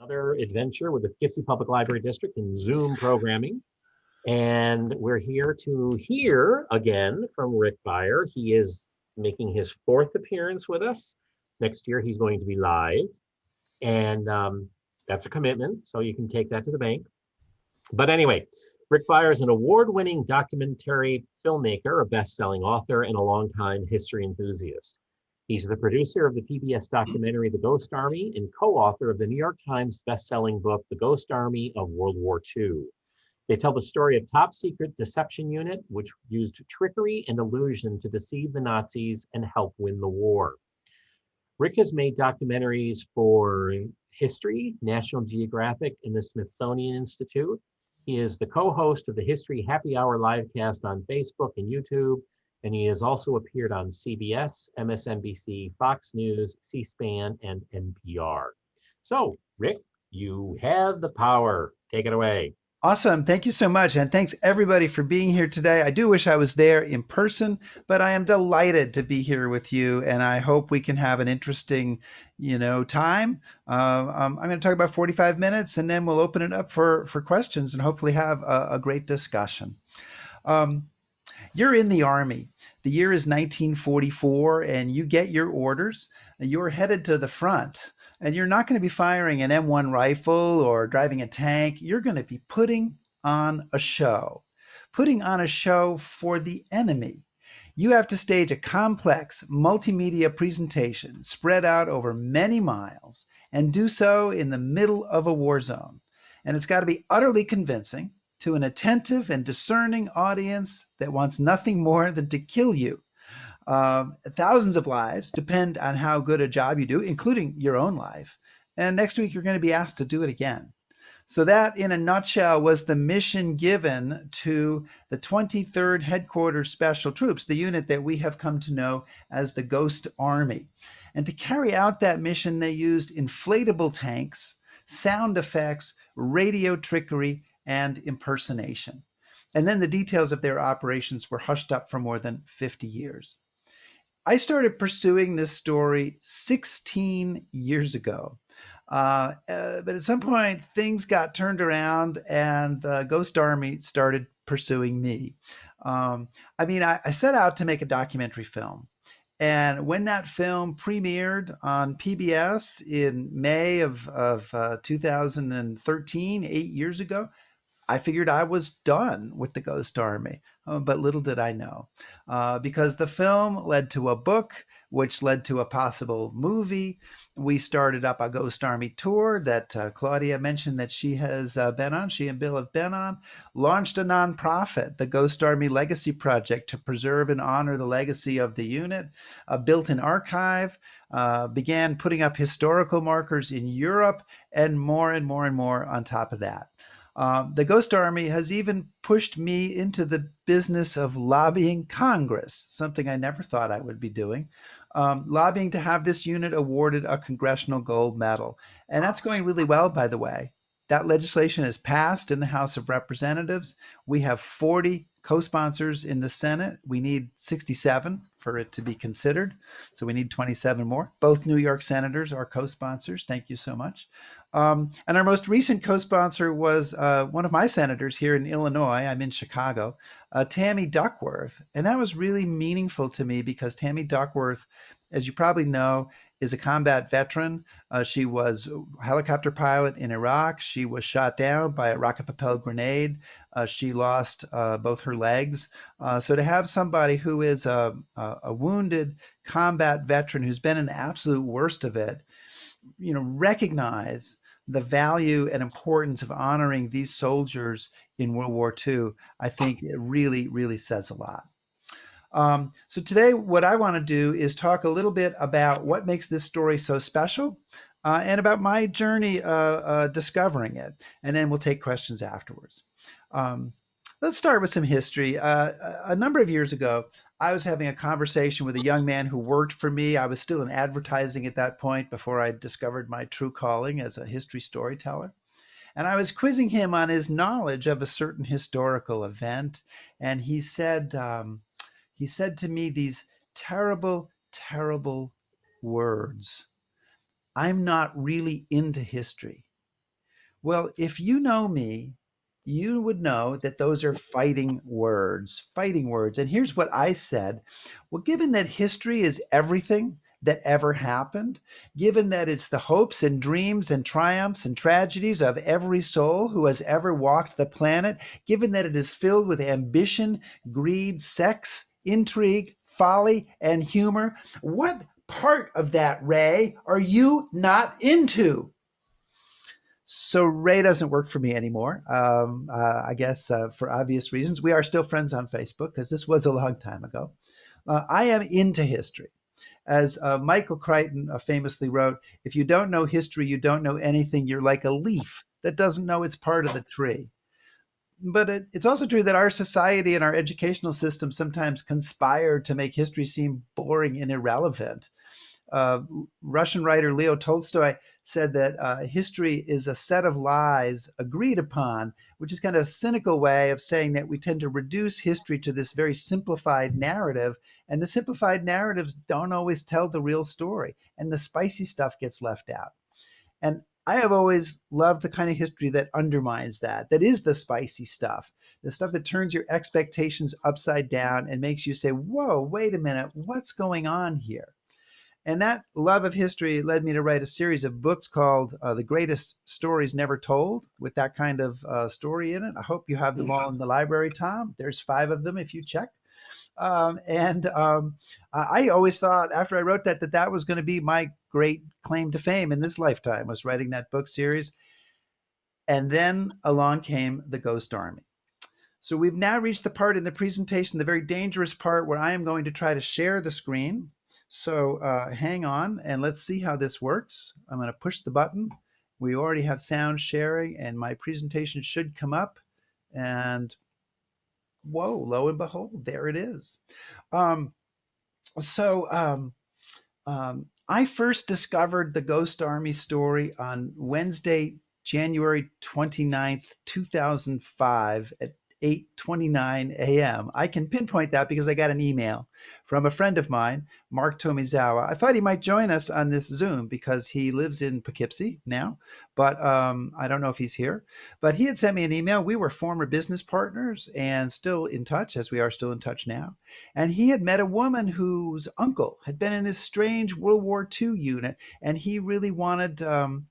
Another adventure with the Poughkeepsie Public Library District in Zoom programming. And we're here to hear again from Rick Beyer. He is making his fourth appearance with us. Next year, he's going to be live. And that's a commitment, so you can take that to the bank. But anyway, Rick Beyer is an award-winning documentary filmmaker, a best-selling author, and a longtime history enthusiast. He's the producer of the PBS documentary The Ghost Army and co-author of the New York Times best-selling book The Ghost Army of World War II. They tell the story of top secret deception unit, which used trickery and illusion to deceive the Nazis and help win the war. Rick has made documentaries for History, National Geographic, and the Smithsonian Institute. He is the co-host of the History Happy Hour livecast on Facebook and YouTube, and he has also appeared on CBS, MSNBC, Fox News, C-SPAN, and NPR. So, Rick, you have the power. Take it away. Awesome. Thank you so much. And thanks everybody for being here today. I do wish I was there in person, but I am delighted to be here with you. And I hope we can have an interesting, time. I'm going to talk about 45 minutes and then we'll open it up for questions and hopefully have a great discussion. You're in the Army. The year is 1944 and you get your orders and you're headed to the front. And you're not going to be firing an M1 rifle or driving a tank. You're going to be putting on a show for the enemy. You have to stage a complex multimedia presentation spread out over many miles and do so in the middle of a war zone. And it's got to be utterly convincing to an attentive and discerning audience that wants nothing more than to kill you. Thousands of lives depend on how good a job you do, including your own life. And next week, you're going to be asked to do it again. So that, in a nutshell, was the mission given to the 23rd Headquarters Special Troops, the unit that we have come to know as the Ghost Army. And to carry out that mission, they used inflatable tanks, sound effects, radio trickery, and impersonation. And then the details of their operations were hushed up for more than 50 years. I started pursuing this story 16 years ago. But at some point, things got turned around and the Ghost Army started pursuing me. I set out to make a documentary film. And when that film premiered on PBS in May of 2013, 8 years ago, I figured I was done with the Ghost Army, but little did I know, because the film led to a book, which led to a possible movie. We started up a Ghost Army tour that Claudia mentioned that she has been on, she and Bill have been on, launched a nonprofit, the Ghost Army Legacy Project, to preserve and honor the legacy of the unit, built an archive, began putting up historical markers in Europe, and more and more and more on top of that. The Ghost Army has even pushed me into the business of lobbying Congress, something I never thought I would be doing, lobbying to have this unit awarded a congressional gold medal. And that's going really well, by the way. That legislation is passed in the House of Representatives. We have 40 co-sponsors in the Senate. We need 67 for it to be considered. So we need 27 more. Both New York senators are co-sponsors. Thank you so much. And our most recent co-sponsor was one of my senators here in Illinois. I'm in Chicago, Tammy Duckworth. And that was really meaningful to me because Tammy Duckworth, as you probably know, is a combat veteran. She was a helicopter pilot in Iraq. She was shot down by a rocket-propelled grenade. She lost both her legs. So to have somebody who is a wounded combat veteran who's been in the absolute worst of it, recognize the value and importance of honoring these soldiers in World War II, I think it really, really says a lot. So today, what I want to do is talk a little bit about what makes this story so special and about my journey discovering it. And then we'll take questions afterwards. Let's start with some history. A number of years ago, I was having a conversation with a young man who worked for me. I was still in advertising at that point before I discovered my true calling as a history storyteller. And I was quizzing him on his knowledge of a certain historical event. And he said to me these terrible, terrible words. I'm not really into history. Well, if you know me, you would know that those are fighting words, fighting words. And here's what I said. Well, given that history is everything that ever happened, given that it's the hopes and dreams and triumphs and tragedies of every soul who has ever walked the planet, given that it is filled with ambition, greed, sex, intrigue, folly, and humor, what part of that, Ray, are you not into? So Ray doesn't work for me anymore. I guess for obvious reasons. We are still friends on Facebook because this was a long time ago. I am into history. As Michael Crichton famously wrote, if you don't know history, you don't know anything. You're like a leaf that doesn't know it's part of the tree. But it's also true that our society and our educational system sometimes conspire to make history seem boring and irrelevant. Uh, Russian writer Leo Tolstoy said that history is a set of lies agreed upon, which is kind of a cynical way of saying that we tend to reduce history to this very simplified narrative. And the simplified narratives don't always tell the real story, and the spicy stuff gets left out. And I have always loved the kind of history that undermines that, that is the spicy stuff, the stuff that turns your expectations upside down and makes you say, whoa, wait a minute, what's going on here? And that love of history led me to write a series of books called The Greatest Stories Never Told, with that kind of story in it. I hope you have them all in the library, Tom. There's 5 of them if you check. I always thought after I wrote that that was going to be my great claim to fame in this lifetime, was writing that book series. And then along came the Ghost Army. So we've now reached the part in the presentation, the very dangerous part where I am going to try to share the screen. So hang on and let's see how this works. I'm going to push the button. We already have sound sharing and my presentation should come up. And whoa, lo and behold, there it is. I first discovered the Ghost Army story on Wednesday, January 29th, 2005 at 8:29 a.m. I can pinpoint that because I got an email from a friend of mine, Mark Tomizawa. I thought he might join us on this Zoom because he lives in Poughkeepsie now, but I don't know if he's here. But he had sent me an email. We were former business partners and still in touch, as we are still in touch now. And he had met a woman whose uncle had been in this strange World War II unit, and he really wanted to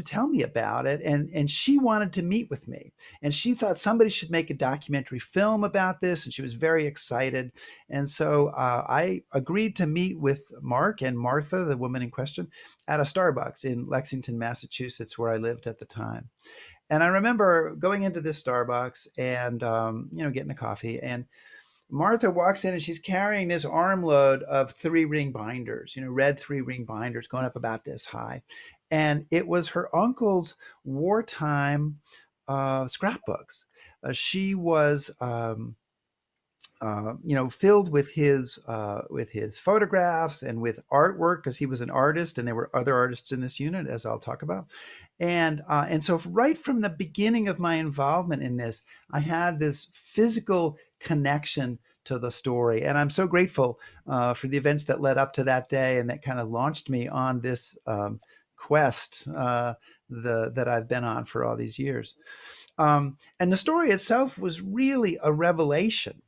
tell me about it, and she wanted to meet with me, and she thought somebody should make a documentary film about this, and she was very excited. And so I agreed to meet with Mark and Martha, the woman in question, at a Starbucks in Lexington, Massachusetts, where I lived at the time. And I remember going into this Starbucks and getting a coffee, and Martha walks in and she's carrying this armload of 3-ring binders, red 3-ring binders going up about this high. And it was her uncle's wartime scrapbooks. She was, filled with his photographs and with artwork because he was an artist, and there were other artists in this unit, as I'll talk about. And so right from the beginning of my involvement in this, I had this physical connection to the story. And I'm so grateful for the events that led up to that day and that kind of launched me on this quest that I've been on for all these years. And the story itself was really a revelation.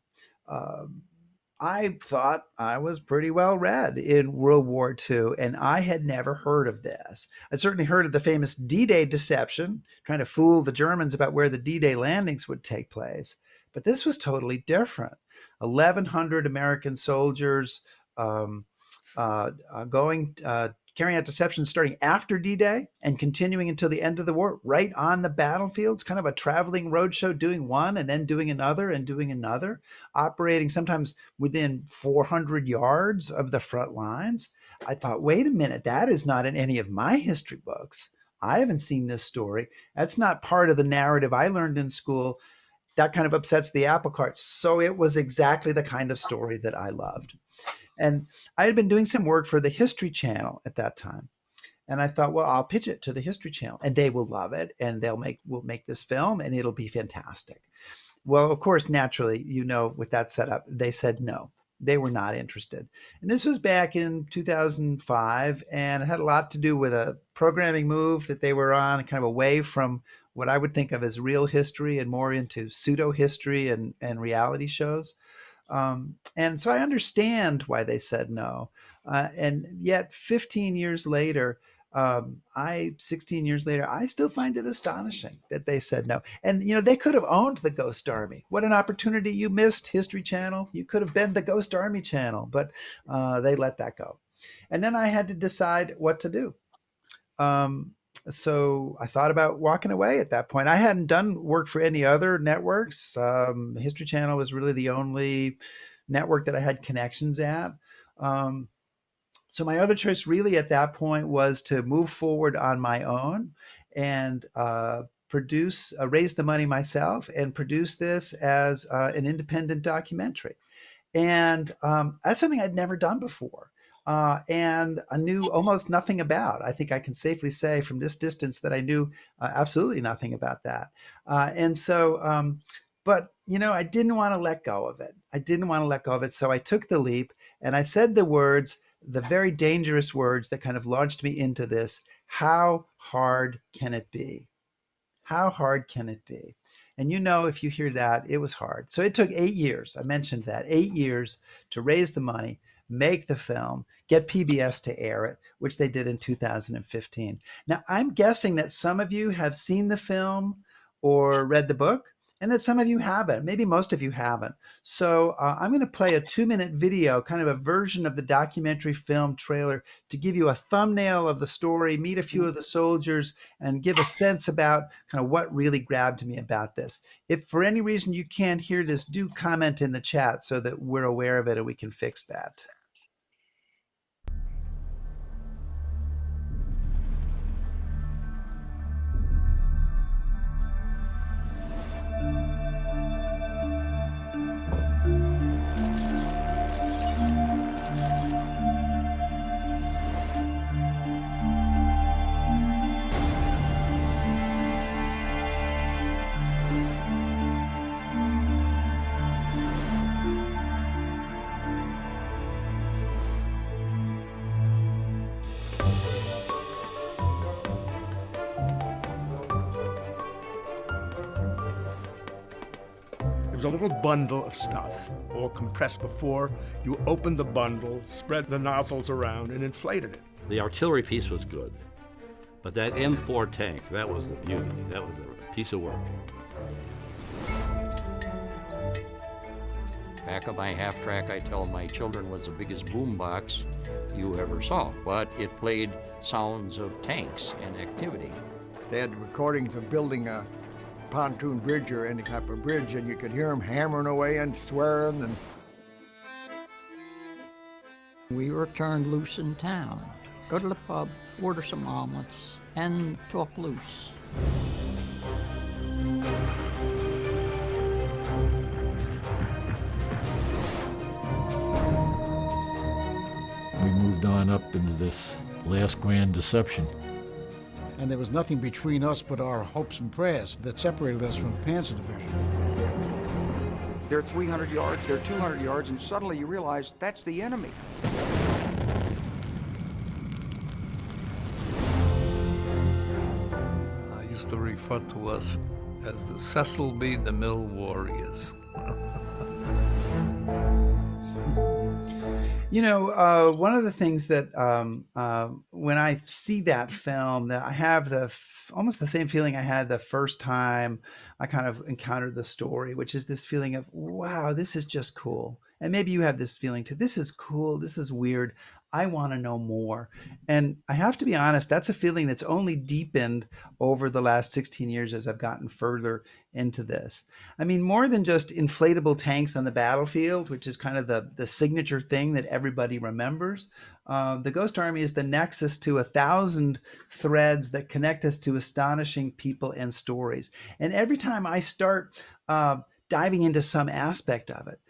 I thought I was pretty well read in World War II, and I had never heard of this. I'd certainly heard of the famous D-Day deception, trying to fool the Germans about where the D-Day landings would take place. But this was totally different. 1,100 American soldiers carrying out deceptions starting after D-Day and continuing until the end of the war, right on the battlefields, kind of a traveling roadshow, doing one and then doing another and doing another, operating sometimes within 400 yards of the front lines. I thought, wait a minute, that is not in any of my history books. I haven't seen this story. That's not part of the narrative I learned in school. That kind of upsets the apple cart. So it was exactly the kind of story that I loved. And I had been doing some work for the History Channel at that time. And I thought, well, I'll pitch it to the History Channel and they will love it. And we'll make this film and it'll be fantastic. Well, of course, naturally, with that setup, they said no. They were not interested. And this was back in 2005, and it had a lot to do with a programming move that they were on, kind of away from what I would think of as real history and more into pseudo history and reality shows. And so I understand why they said no. And yet 15 years later, 16 years later, I still find it astonishing that they said no. And, they could have owned the Ghost Army. What an opportunity you missed, History Channel. You could have been the Ghost Army channel, but they let that go. And then I had to decide what to do. So I thought about walking away at that point. I hadn't done work for any other networks. History Channel was really the only network that I had connections at. So my other choice really at that point was to move forward on my own and raise the money myself and produce this as an independent documentary. And that's something I'd never done before. And I knew almost nothing about. I think I can safely say from this distance that I knew absolutely nothing about that. But I didn't want to let go of it. So I took the leap and I said the very dangerous words that kind of launched me into this. How hard can it be? How hard can it be? And if you hear that, it was hard. So it took 8 years. I mentioned that 8 years to raise the money, make the film, get PBS to air it, which they did in 2015. Now, I'm guessing that some of you have seen the film or read the book, and that some of you haven't. Maybe most of you haven't. So I'm going to play a 2-minute video, kind of a version of the documentary film trailer to give you a thumbnail of the story, meet a few of the soldiers, and give a sense about kind of what really grabbed me about this. If for any reason you can't hear this, do comment in the chat so that we're aware of it and we can fix that. It was a little bundle of stuff, all compressed before you opened the bundle, spread the nozzles around, and inflated it. The artillery piece was good, but that M4 tank, that was the beauty. That was a piece of work. Back of my half-track, I tell my children, was the biggest boombox you ever saw, but it played sounds of tanks and activity. They had the recordings of building a pontoon bridge or any type of bridge, and you could hear them hammering away and swearing. And we were turned loose in town. Go to the pub, order some omelets, and talk loose. We moved on up into this last grand deception. And there was nothing between us but our hopes and prayers that separated us from the Panzer Division. They're 300 yards, they're 200 yards, and suddenly you realize that's the enemy. I used to refer to us as the Cecil B. DeMille Warriors. One of the things that when I see that film, that I have almost the same feeling I had the first time I kind of encountered the story, which is this feeling of, wow, this is just cool. And maybe you have this feeling too. This is cool. This is weird. I want to know more. And I have to be honest, that's a feeling that's only deepened over the last 16 years as I've gotten further into this. I mean, more than just inflatable tanks on the battlefield, which is kind of the signature thing that everybody remembers. The Ghost Army is the nexus to 1,000 threads that connect us to astonishing people and stories. And every time I start diving into some aspect of it,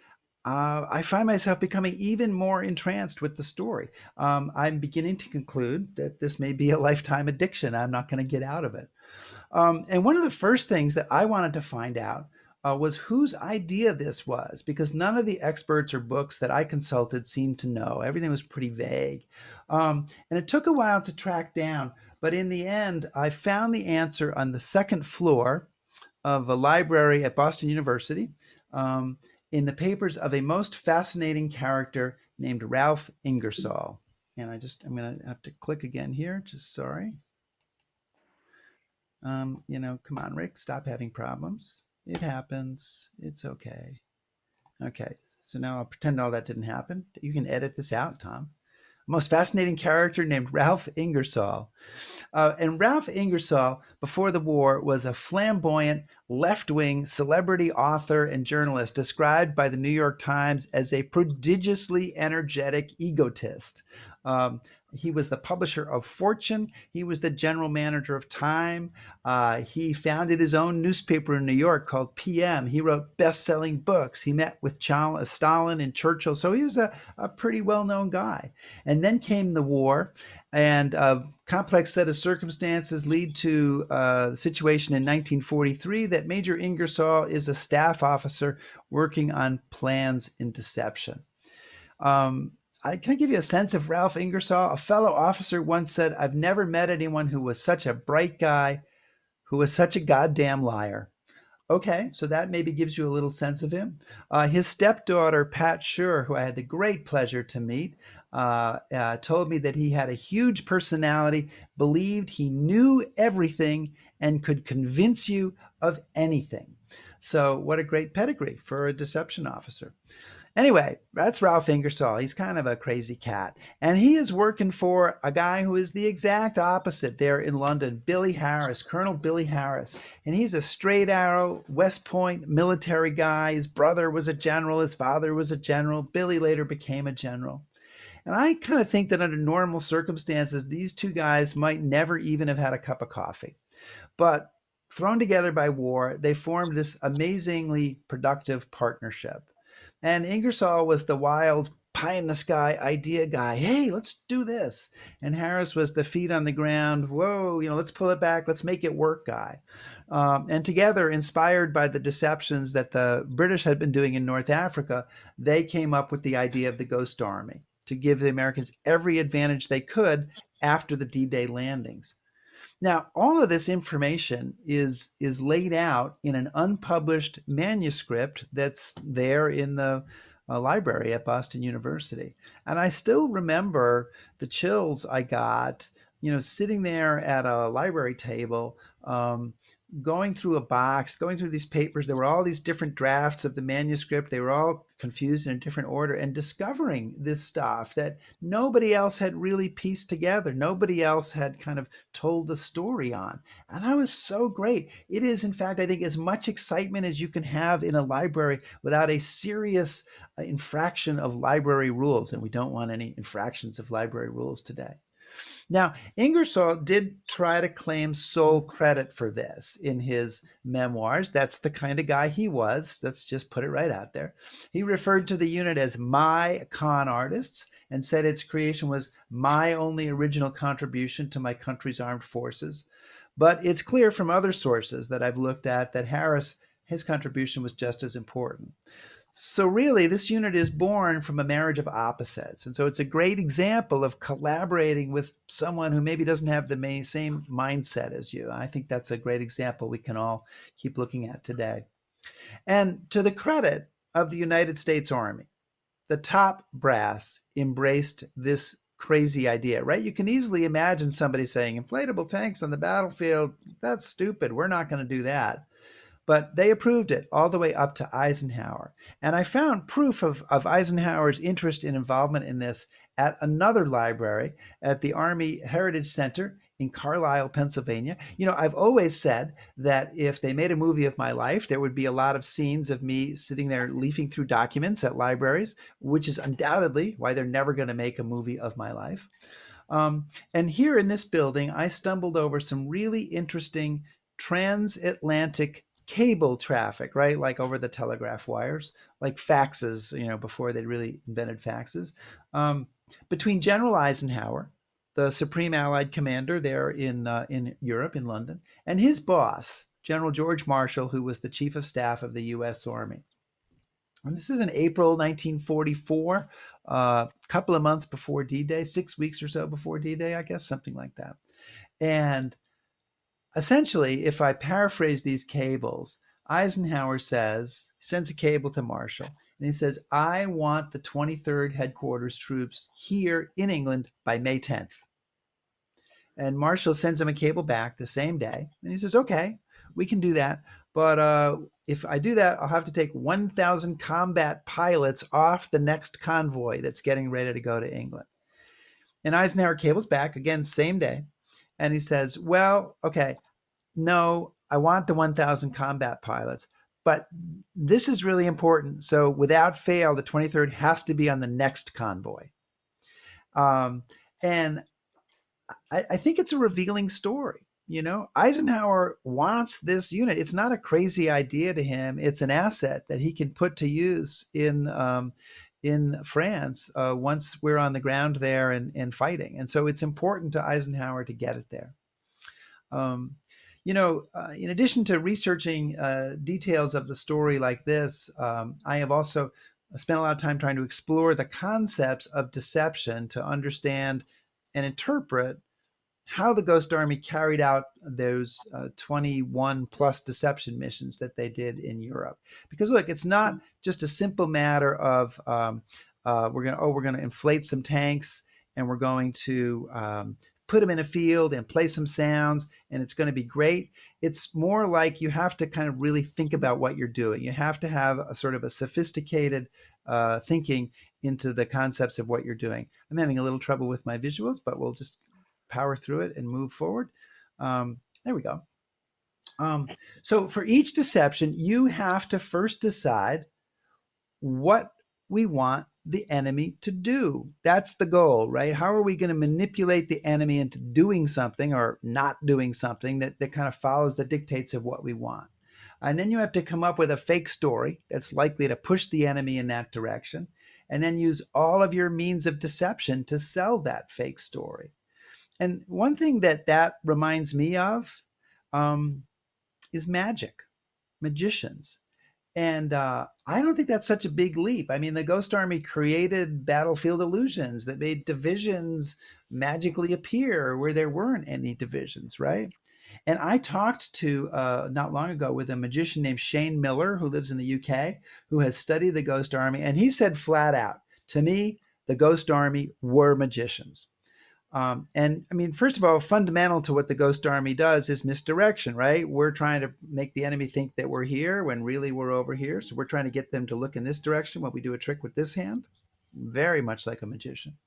I find myself becoming even more entranced with the story. I'm beginning to conclude that this may be a lifetime addiction. I'm not going to get out of it. And one of the first things that I wanted to find out was whose idea this was, because none of the experts or books that I consulted seemed to know. Everything was pretty vague. And it took a while to track down, but in the end, I found the answer on the second floor of a library at Boston University, in the papers of a most fascinating character named Ralph Ingersoll. And I'm going to have to click again here, just sorry. Come on, Rick, stop having problems. It happens. It's okay. Okay, so now I'll pretend all that didn't happen. You can edit this out, Tom. A most fascinating character named Ralph Ingersoll. And Ralph Ingersoll, before the war, was a flamboyant, left-wing celebrity author and journalist described by the New York Times as a prodigiously energetic egotist. He was the publisher of Fortune. He was the general manager of Time. He founded his own newspaper in New York called PM. He wrote best-selling books. He met with Stalin and Churchill. So he was a pretty well-known guy. And then came the war, and a complex set of circumstances lead to the situation in 1943 that Major Ingersoll is a staff officer working on plans in deception. Can I give you a sense of Ralph Ingersoll? A fellow officer once said, "I've never met anyone who was such a bright guy, who was such a goddamn liar." Okay, so that maybe gives you a little sense of him. His stepdaughter, Pat Schur, who I had the great pleasure to meet, told me that he had a huge personality, believed he knew everything, and could convince you of anything. So what a great pedigree for a deception officer. Anyway, that's Ralph Ingersoll. He's kind of a crazy cat. And he is working for a guy who is the exact opposite there in London, Billy Harris, Colonel Billy Harris. And he's a straight arrow, West Point military guy. His brother was a general. His father was a general. Billy later became a general. And I kind of think that under normal circumstances, these two guys might never even have had a cup of coffee. But thrown together by war, they formed this amazingly productive partnership. And Ingersoll was the wild pie-in-the-sky idea guy. Hey, let's do this. And Harris was the feet on the ground. Whoa, let's pull it back. Let's make it work guy. And together, inspired by the deceptions that the British had been doing in North Africa, they came up with the idea of the Ghost Army to give the Americans every advantage they could after the D-Day landings. Now, all of this information is laid out in an unpublished manuscript that's there in the library at Boston University. And I still remember the chills I got, sitting there at a library table, going through a box, going through these papers. There were all these different drafts of the manuscript. They were all confused in a different order, and discovering this stuff that nobody else had really pieced together. Nobody else had kind of told the story on. And that was so great. It is, in fact, I think, as much excitement as you can have in a library without a serious infraction of library rules. And we don't want any infractions of library rules today. Now, Ingersoll did try to claim sole credit for this in his memoirs. That's the kind of guy he was. Let's just put it right out there. He referred to the unit as my con artists and said its creation was my only original contribution to my country's armed forces. But it's clear from other sources that I've looked at that his contribution was just as important. So really, this unit is born from a marriage of opposites. And so it's a great example of collaborating with someone who maybe doesn't have the same mindset as you. I think that's a great example we can all keep looking at today. And to the credit of the United States Army, the top brass embraced this crazy idea, right? You can easily imagine somebody saying, inflatable tanks on the battlefield, that's stupid. We're not going to do that. But they approved it all the way up to Eisenhower. And I found proof of Eisenhower's interest and involvement in this at another library at the Army Heritage Center in Carlisle, Pennsylvania. I've always said that if they made a movie of my life, there would be a lot of scenes of me sitting there leafing through documents at libraries, which is undoubtedly why they're never going to make a movie of my life. And here in this building, I stumbled over some really interesting transatlantic cable traffic, right? Like over the telegraph wires, like faxes, before they really invented faxes, between General Eisenhower, the Supreme Allied Commander there in Europe, in London, and his boss, General George Marshall, who was the chief of staff of the U.S. Army. And this is in April 1944, a couple of months before D-Day, 6 weeks or so before D-Day, I guess, something like that. And essentially, if I paraphrase these cables, Eisenhower sends a cable to Marshall, and he says, I want the 23rd Headquarters troops here in England by May 10th. And Marshall sends him a cable back the same day, and he says, okay, we can do that. But if I do that, I'll have to take 1,000 combat pilots off the next convoy that's getting ready to go to England. And Eisenhower cables back, again, same day. And he says, well, okay, no, I want the 1,000 combat pilots, but this is really important. So without fail, the 23rd has to be on the next convoy. And I think it's a revealing story. You know, Eisenhower wants this unit. It's not a crazy idea to him. It's an asset that he can put to use in France once we're on the ground there and fighting. And so it's important to Eisenhower to get it there. You know, in addition to researching details of the story like this, I have also spent a lot of time trying to explore the concepts of deception to understand and interpret how the Ghost Army carried out those 21 plus deception missions that they did in Europe. Because look, it's not just a simple matter of we're going to inflate some tanks and we're going to put them in a field and play some sounds and it's going to be great. It's more like you have to kind of really think about what you're doing. You have to have a sort of a sophisticated thinking into the concepts of what you're doing. I'm having a little trouble with my visuals, but we'll just power through it and move forward. There we go. So for each deception, you have to first decide what we want the enemy to do. That's the goal, right? How are we going to manipulate the enemy into doing something or not doing something that kind of follows the dictates of what we want? And then you have to come up with a fake story that's likely to push the enemy in that direction, and then use all of your means of deception to sell that fake story. And one thing that reminds me of is magic, magicians. And I don't think that's such a big leap. I mean, the Ghost Army created battlefield illusions that made divisions magically appear where there weren't any divisions, right? And I talked to, not long ago, with a magician named Shane Miller, who lives in the UK, who has studied the Ghost Army. And he said flat out, to me, the Ghost Army were magicians. And I mean, first of all, fundamental to what the Ghost Army does is misdirection, right? We're trying to make the enemy think that we're here when really we're over here. So we're trying to get them to look in this direction when we do a trick with this hand. Very much like a magician.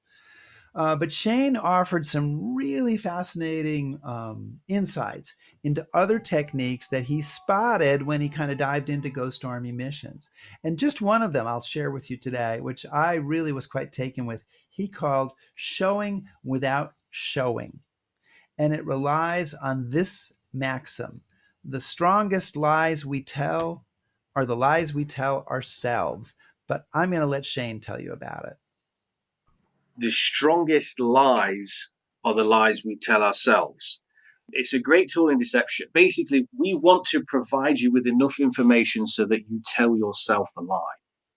But Shane offered some really fascinating insights into other techniques that he spotted when he kind of dived into Ghost Army missions. And just one of them I'll share with you today, which I really was quite taken with, he called showing without showing. And it relies on this maxim: the strongest lies we tell are the lies we tell ourselves. But I'm going to let Shane tell you about it. The strongest lies are the lies we tell ourselves. It's a great tool in deception. Basically, we want to provide you with enough information so that you tell yourself a lie.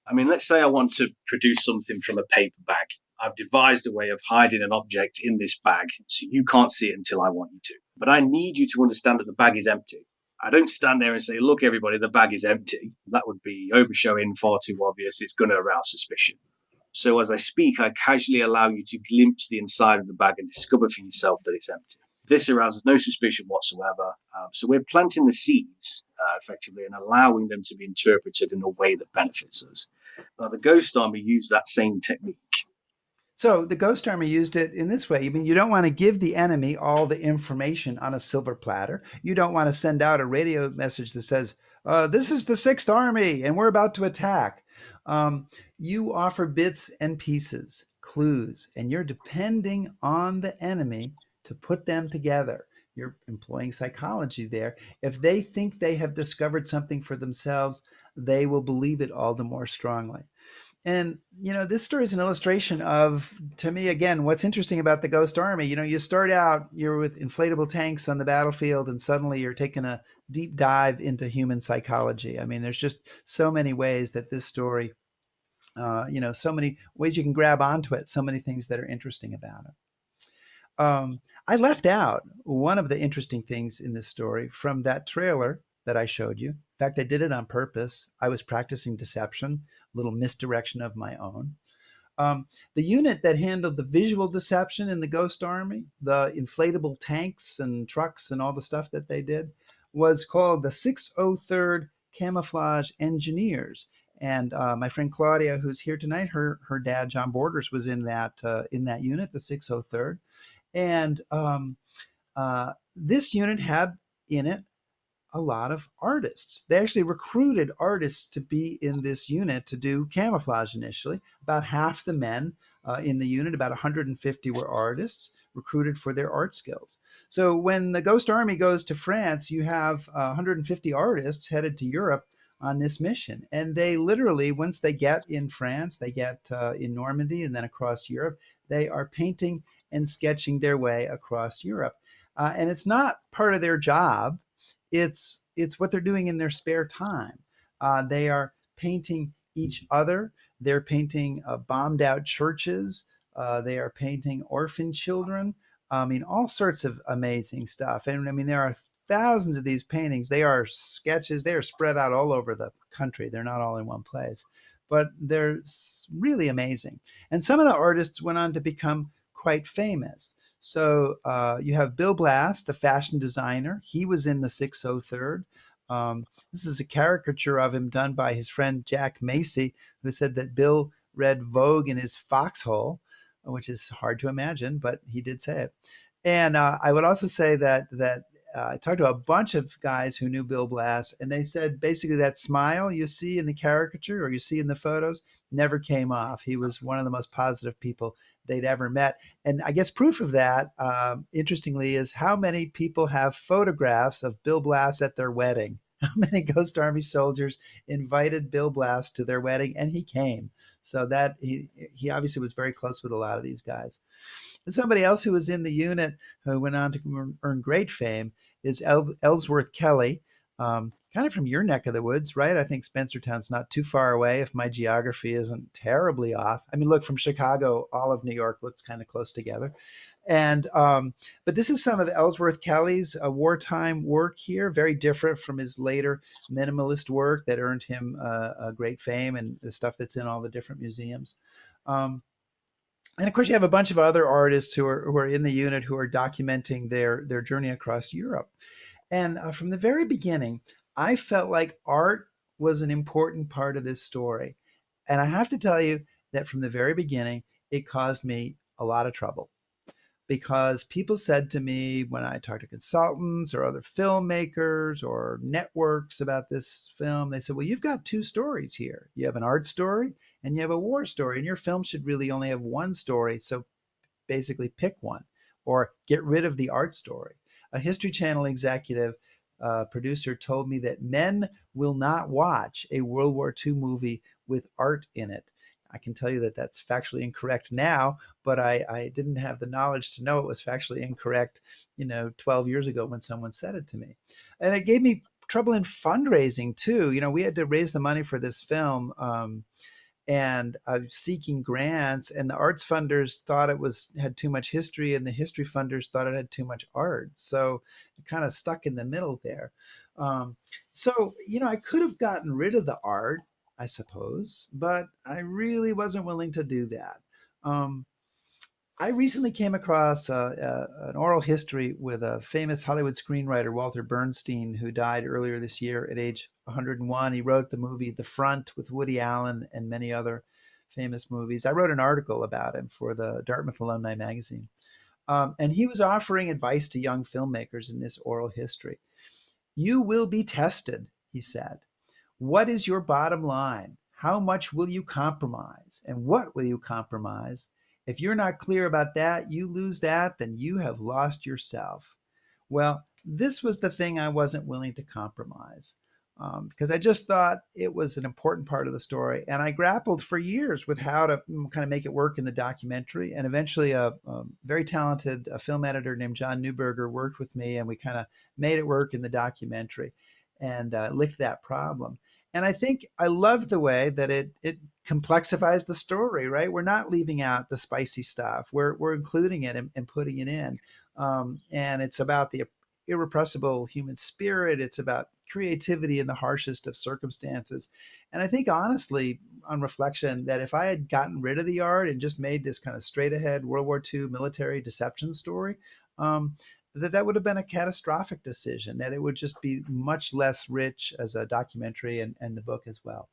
I mean, let's say I want to produce something from a paper bag. I've devised a way of hiding an object in this bag so you can't see it until I want you to. But I need you to understand that the bag is empty. I don't stand there and say, look, everybody, the bag is empty. That would be overshowing, far too obvious. It's going to arouse suspicion. So as I speak, I casually allow you to glimpse the inside of the bag and discover for yourself that it's empty. This arouses no suspicion whatsoever. So we're planting the seeds effectively and allowing them to be interpreted in a way that benefits us. The Ghost Army used that same technique. So the Ghost Army used it in this way. I mean, you don't want to give the enemy all the information on a silver platter. You don't want to send out a radio message that says, this is the 6th Army and we're about to attack. You offer bits and pieces, clues, and you're depending on the enemy to put them together. You're employing psychology there. If they think they have discovered something for themselves, they will believe it all the more strongly. And, this story is an illustration of, to me, again, what's interesting about the Ghost Army. You start out, you're with inflatable tanks on the battlefield, and suddenly you're taking a deep dive into human psychology. I mean, there's just so many ways that this story, so many ways you can grab onto it, so many things that are interesting about it. I left out one of the interesting things in this story from that trailer that I showed you. In fact, I did it on purpose. I was practicing deception, a little misdirection of my own. The unit that handled the visual deception in the Ghost Army, the inflatable tanks and trucks and all the stuff that they did, was called the 603rd Camouflage Engineers. And my friend Claudia, who's here tonight, her dad, John Borders, was in that unit, the 603rd. And this unit had in it a lot of artists. They actually recruited artists to be in this unit to do camouflage initially. About half the men in the unit, about 150 were artists recruited for their art skills. So when the Ghost Army goes to France, you have 150 artists headed to Europe on this mission. And they literally, once they get in France, they get in Normandy and then across Europe, they are painting and sketching their way across Europe. And it's not part of their job. It's what they're doing in their spare time. They are painting each other. They're painting bombed out churches. They are painting orphan children. I mean, all sorts of amazing stuff. And I mean, there are thousands of these paintings. They are sketches. They are spread out all over the country. They're not all in one place, but they're really amazing. And some of the artists went on to become quite famous. So you have Bill Blass, the fashion designer. He was in the 603rd. This is a caricature of him done by his friend Jack Macy, who said that Bill read Vogue in his foxhole, which is hard to imagine, but he did say it. And I would also say that I talked to a bunch of guys who knew Bill Blass, and they said basically that smile you see in the caricature or you see in the photos never came off. He was one of the most positive people they'd ever met. And I guess proof of that, interestingly, is how many people have photographs of Bill Blass at their wedding. How many Ghost Army soldiers invited Bill Blass to their wedding, and he came. So that he obviously was very close with a lot of these guys. And somebody else who was in the unit who went on to earn great fame is Ellsworth Kelly, kind of from your neck of the woods, right? I think Spencertown's not too far away if my geography isn't terribly off. I mean, look, from Chicago, all of New York looks kind of close together. And but this is some of Ellsworth Kelly's wartime work here, very different from his later minimalist work that earned him a great fame and the stuff that's in all the different museums. And of course, you have a bunch of other artists who are in the unit who are documenting their journey across Europe. And from the very beginning, I felt like art was an important part of this story. And I have to tell you that from the very beginning, it caused me a lot of trouble. Because people said to me when I talked to consultants or other filmmakers or networks about this film, they said, well, you've got two stories here. You have an art story and you have a war story, and your film should really only have one story. So basically pick one or get rid of the art story. A History Channel executive producer told me that men will not watch a World War II movie with art in it. I can tell you that that's factually incorrect now, but I didn't have the knowledge to know it was factually incorrect, 12 years ago when someone said it to me. And it gave me trouble in fundraising too. We had to raise the money for this film and seeking grants, and the arts funders thought it had too much history, and the history funders thought it had too much art. So it kind of stuck in the middle there. So I could have gotten rid of the art, I suppose, but I really wasn't willing to do that. I recently came across an oral history with a famous Hollywood screenwriter, Walter Bernstein, who died earlier this year at age 101. He wrote the movie The Front with Woody Allen and many other famous movies. I wrote an article about him for the Dartmouth Alumni Magazine. And he was offering advice to young filmmakers in this oral history. You will be tested, he said. What is your bottom line? How much will you compromise? And what will you compromise? If you're not clear about that, you lose that, then you have lost yourself. Well, this was the thing I wasn't willing to compromise. because I just thought it was an important part of the story. And I grappled for years with how to kind of make it work in the documentary. And eventually a very talented film editor named John Neuberger worked with me, and we kind of made it work in the documentary and licked that problem. And I think I love the way that it complexifies the story, right? We're not leaving out the spicy stuff. We're including it and putting it in. And it's about the irrepressible human spirit. It's about creativity in the harshest of circumstances. And I think, honestly, on reflection, that if I had gotten rid of the art and just made this kind of straight ahead World War II military deception story, that would have been a catastrophic decision, that it would just be much less rich as a documentary and the book as well.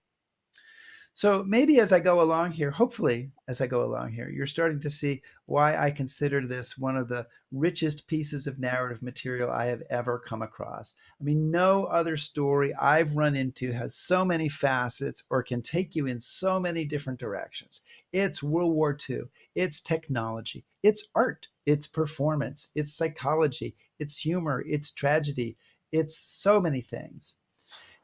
So maybe as I go along here, hopefully as I go along here, you're starting to see why I consider this one of the richest pieces of narrative material I have ever come across. I mean, no other story I've run into has so many facets or can take you in so many different directions. It's World War II, it's technology, it's art, it's performance, it's psychology, it's humor, it's tragedy, it's so many things.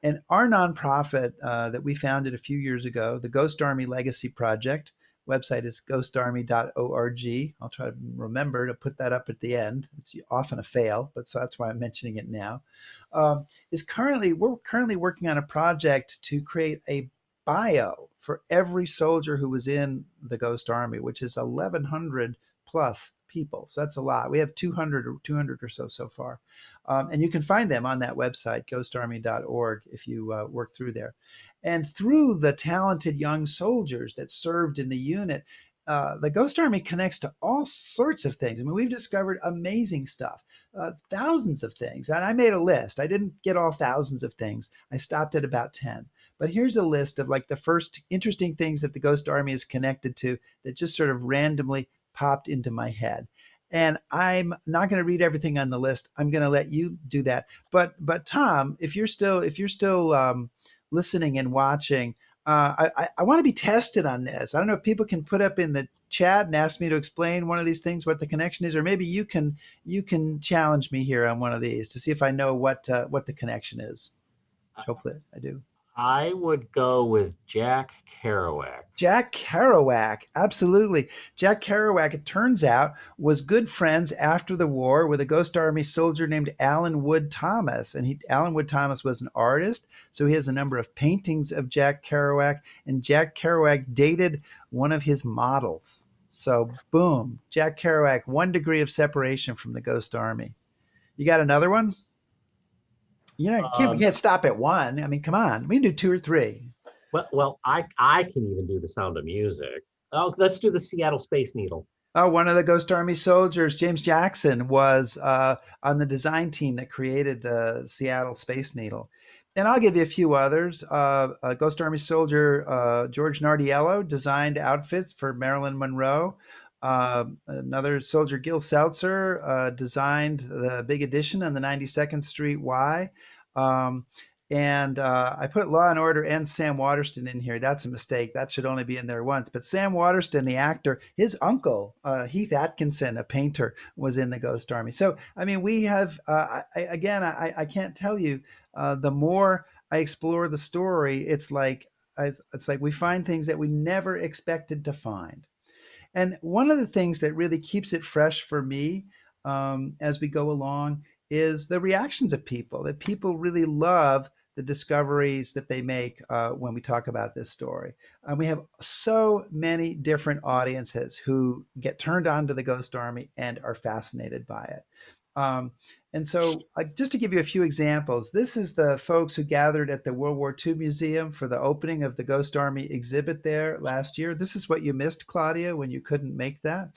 And our nonprofit that we founded a few years ago, the Ghost Army Legacy Project, website is ghostarmy.org. I'll try to remember to put that up at the end. It's often a fail, but so that's why I'm mentioning it now. We're currently working on a project to create a bio for every soldier who was in the Ghost Army, which is 1,100 plus people. So that's a lot. We have 200 or so far. And you can find them on that website, ghostarmy.org, if you work through there. And through the talented young soldiers that served in the unit, the Ghost Army connects to all sorts of things. I mean, we've discovered amazing stuff, thousands of things. And I made a list. I didn't get all thousands of things. I stopped at about 10. But here's a list of like the first interesting things that the Ghost Army is connected to that just sort of randomly popped into my head. And I'm not going to read everything on the list. I'm going to let you do that. But Tom, if you're still listening and watching, I want to be tested on this. I don't know if people can put up in the chat and ask me to explain one of these things, what the connection is, or maybe you can challenge me here on one of these to see if I know what the connection is. Hopefully, I do. I would go with Jack Kerouac. Jack Kerouac, absolutely. Jack Kerouac, it turns out, was good friends after the war with a Ghost Army soldier named Allen Wood Thomas. And Allen Wood Thomas was an artist, so he has a number of paintings of Jack Kerouac. And Jack Kerouac dated one of his models. So boom, Jack Kerouac, 1 degree of separation from the Ghost Army. You got another one? You know, we can't stop at 1. I mean, come on. We can do 2 or 3. Well, I can even do The Sound of Music. Oh, let's do the Seattle Space Needle. Oh, one of the Ghost Army soldiers, James Jackson, was on the design team that created the Seattle Space Needle. And I'll give you a few others. A Ghost Army soldier, George Nardiello, designed outfits for Marilyn Monroe. Another soldier, Gil Seltzer, designed the big addition on the 92nd Street Y. And I put Law and Order and Sam Waterston in here. That's a mistake. That should only be in there once. But Sam Waterston, the actor, his uncle, Heath Atkinson, a painter, was in the Ghost Army. So, I mean, we have, I can't tell you, the more I explore the story, it's like we find things that we never expected to find. And one of the things that really keeps it fresh for me as we go along is the reactions of people, that people really love the discoveries that they make when we talk about this story. We have so many different audiences who get turned on to the Ghost Army and are fascinated by it. And so just to give you a few examples, this is the folks who gathered at the World War II Museum for the opening of the Ghost Army exhibit there last year. This is what you missed, Claudia, when you couldn't make that.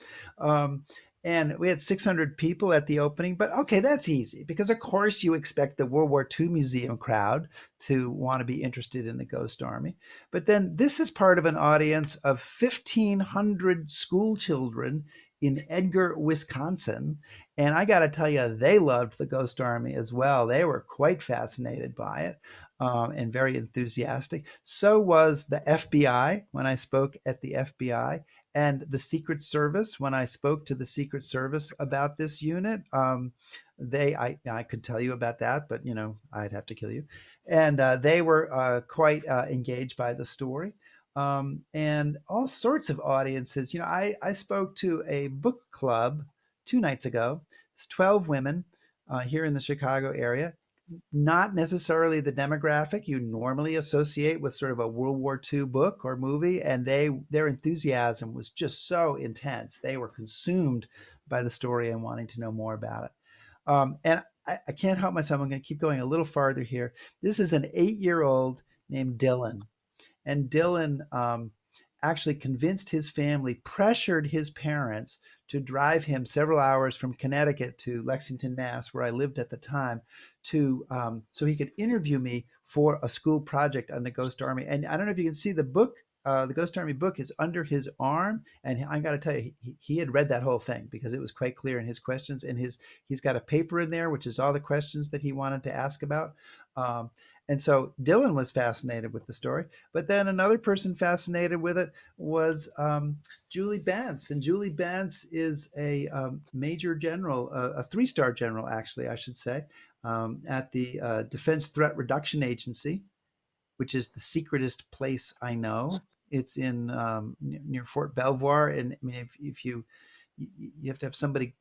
And we had 600 people at the opening, but okay, that's easy because of course you expect the World War II museum crowd to want to be interested in the Ghost Army. But then this is part of an audience of 1,500 school children in Edgar, Wisconsin. And I got to tell you, they loved the Ghost Army as well. They were quite fascinated by it and very enthusiastic. So was the FBI when I spoke at the FBI. And the Secret Service, when I spoke to the Secret Service about this unit, I could tell you about that, but I'd have to kill you. And they were quite engaged by the story. And all sorts of audiences. I spoke to a book club 2 nights ago. It's 12 women here in the Chicago area. Not necessarily the demographic you normally associate with sort of a World War II book or movie, and their enthusiasm was just so intense. They were consumed by the story and wanting to know more about it. And I can't help myself. I'm going to keep going a little farther here. This is an 8-year-old named Dylan, and Dylan actually convinced his family, pressured his parents to drive him several hours from Connecticut to Lexington, Mass, where I lived at the time, so he could interview me for a school project on the Ghost Army. And I don't know if you can see the book. The Ghost Army book is under his arm, and I got to tell you, he had read that whole thing because it was quite clear in his questions. And he's got a paper in there, which is all the questions that he wanted to ask about. And so Dylan was fascinated with the story, but then another person fascinated with it was Julie Bentz. And Julie Bentz is a major general, a 3-star general, actually, I should say, at the Defense Threat Reduction Agency, which is the secretest place I know. It's in near Fort Belvoir, and I mean, if you have to have somebody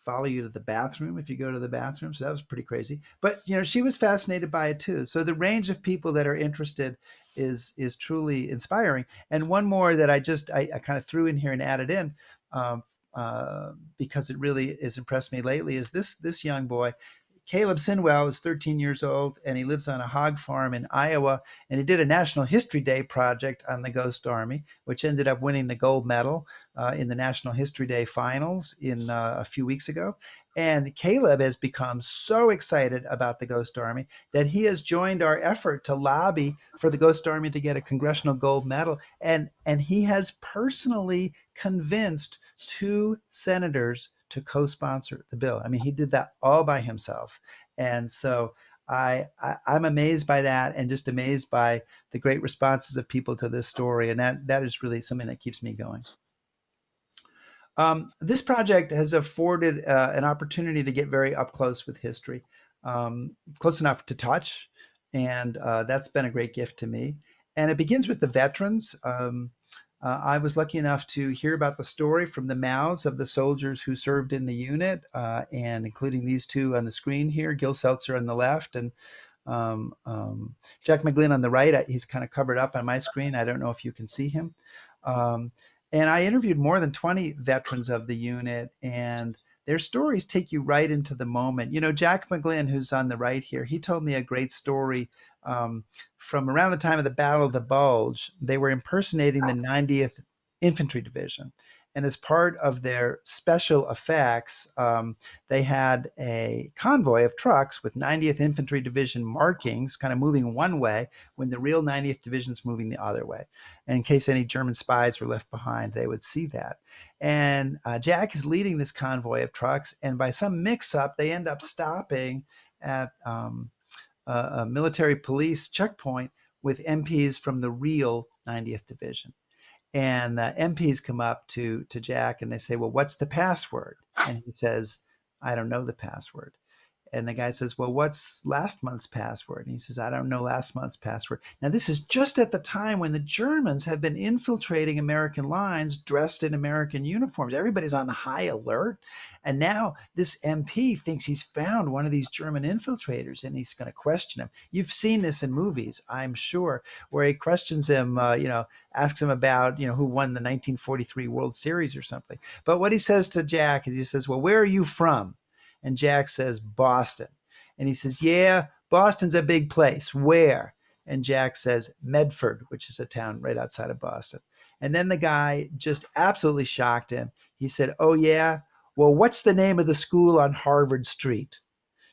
follow you to the bathroom if you go to the bathroom. So that was pretty crazy. But she was fascinated by it too. So the range of people that are interested is truly inspiring. And one more that I kind of threw in here and added in because it really has impressed me lately is this young boy. Caleb Sinwell is 13 years old, and he lives on a hog farm in Iowa, and he did a National History Day project on the Ghost Army, which ended up winning the gold medal in the National History Day finals a few weeks ago. And Caleb has become so excited about the Ghost Army that he has joined our effort to lobby for the Ghost Army to get a congressional gold medal. And he has personally convinced 2 senators to co-sponsor the bill. I mean, he did that all by himself. And so I'm amazed by that, and just amazed by the great responses of people to this story. And that is really something that keeps me going. This project has afforded an opportunity to get very up close with history, close enough to touch. And that's been a great gift to me. And it begins with the veterans. I was lucky enough to hear about the story from the mouths of the soldiers who served in the unit, and including these 2 on the screen here, Gil Seltzer on the left and Jack McGlynn on the right. He's kind of covered up on my screen. I don't know if you can see him. And I interviewed more than 20 veterans of the unit, and their stories take you right into the moment. Jack McGlynn, who's on the right here, he told me a great story from around the time of the Battle of the Bulge. They were impersonating the 90th Infantry Division. And as part of their special effects, they had a convoy of trucks with 90th Infantry Division markings kind of moving one way when the real 90th Division's moving the other way. And in case any German spies were left behind, they would see that. And Jack is leading this convoy of trucks, and by some mix-up, they end up stopping at a military police checkpoint with MPs from the real 90th Division. And MPs come up to Jack and they say, well, what's the password? And he says, I don't know the password. And the guy says, well, what's last month's password? And he says, I don't know last month's password. Now, this is just at the time when the Germans have been infiltrating American lines dressed in American uniforms. Everybody's on high alert. And now this MP thinks he's found one of these German infiltrators, and he's going to question him. You've seen this in movies, I'm sure, where he questions him, asks him about, who won the 1943 World Series or something. But what he says to Jack is he says, well, where are you from? And Jack says, Boston. And he says, yeah, Boston's a big place. Where? And Jack says, Medford, which is a town right outside of Boston. And then the guy just absolutely shocked him. He said, oh, yeah? Well, what's the name of the school on Harvard Street?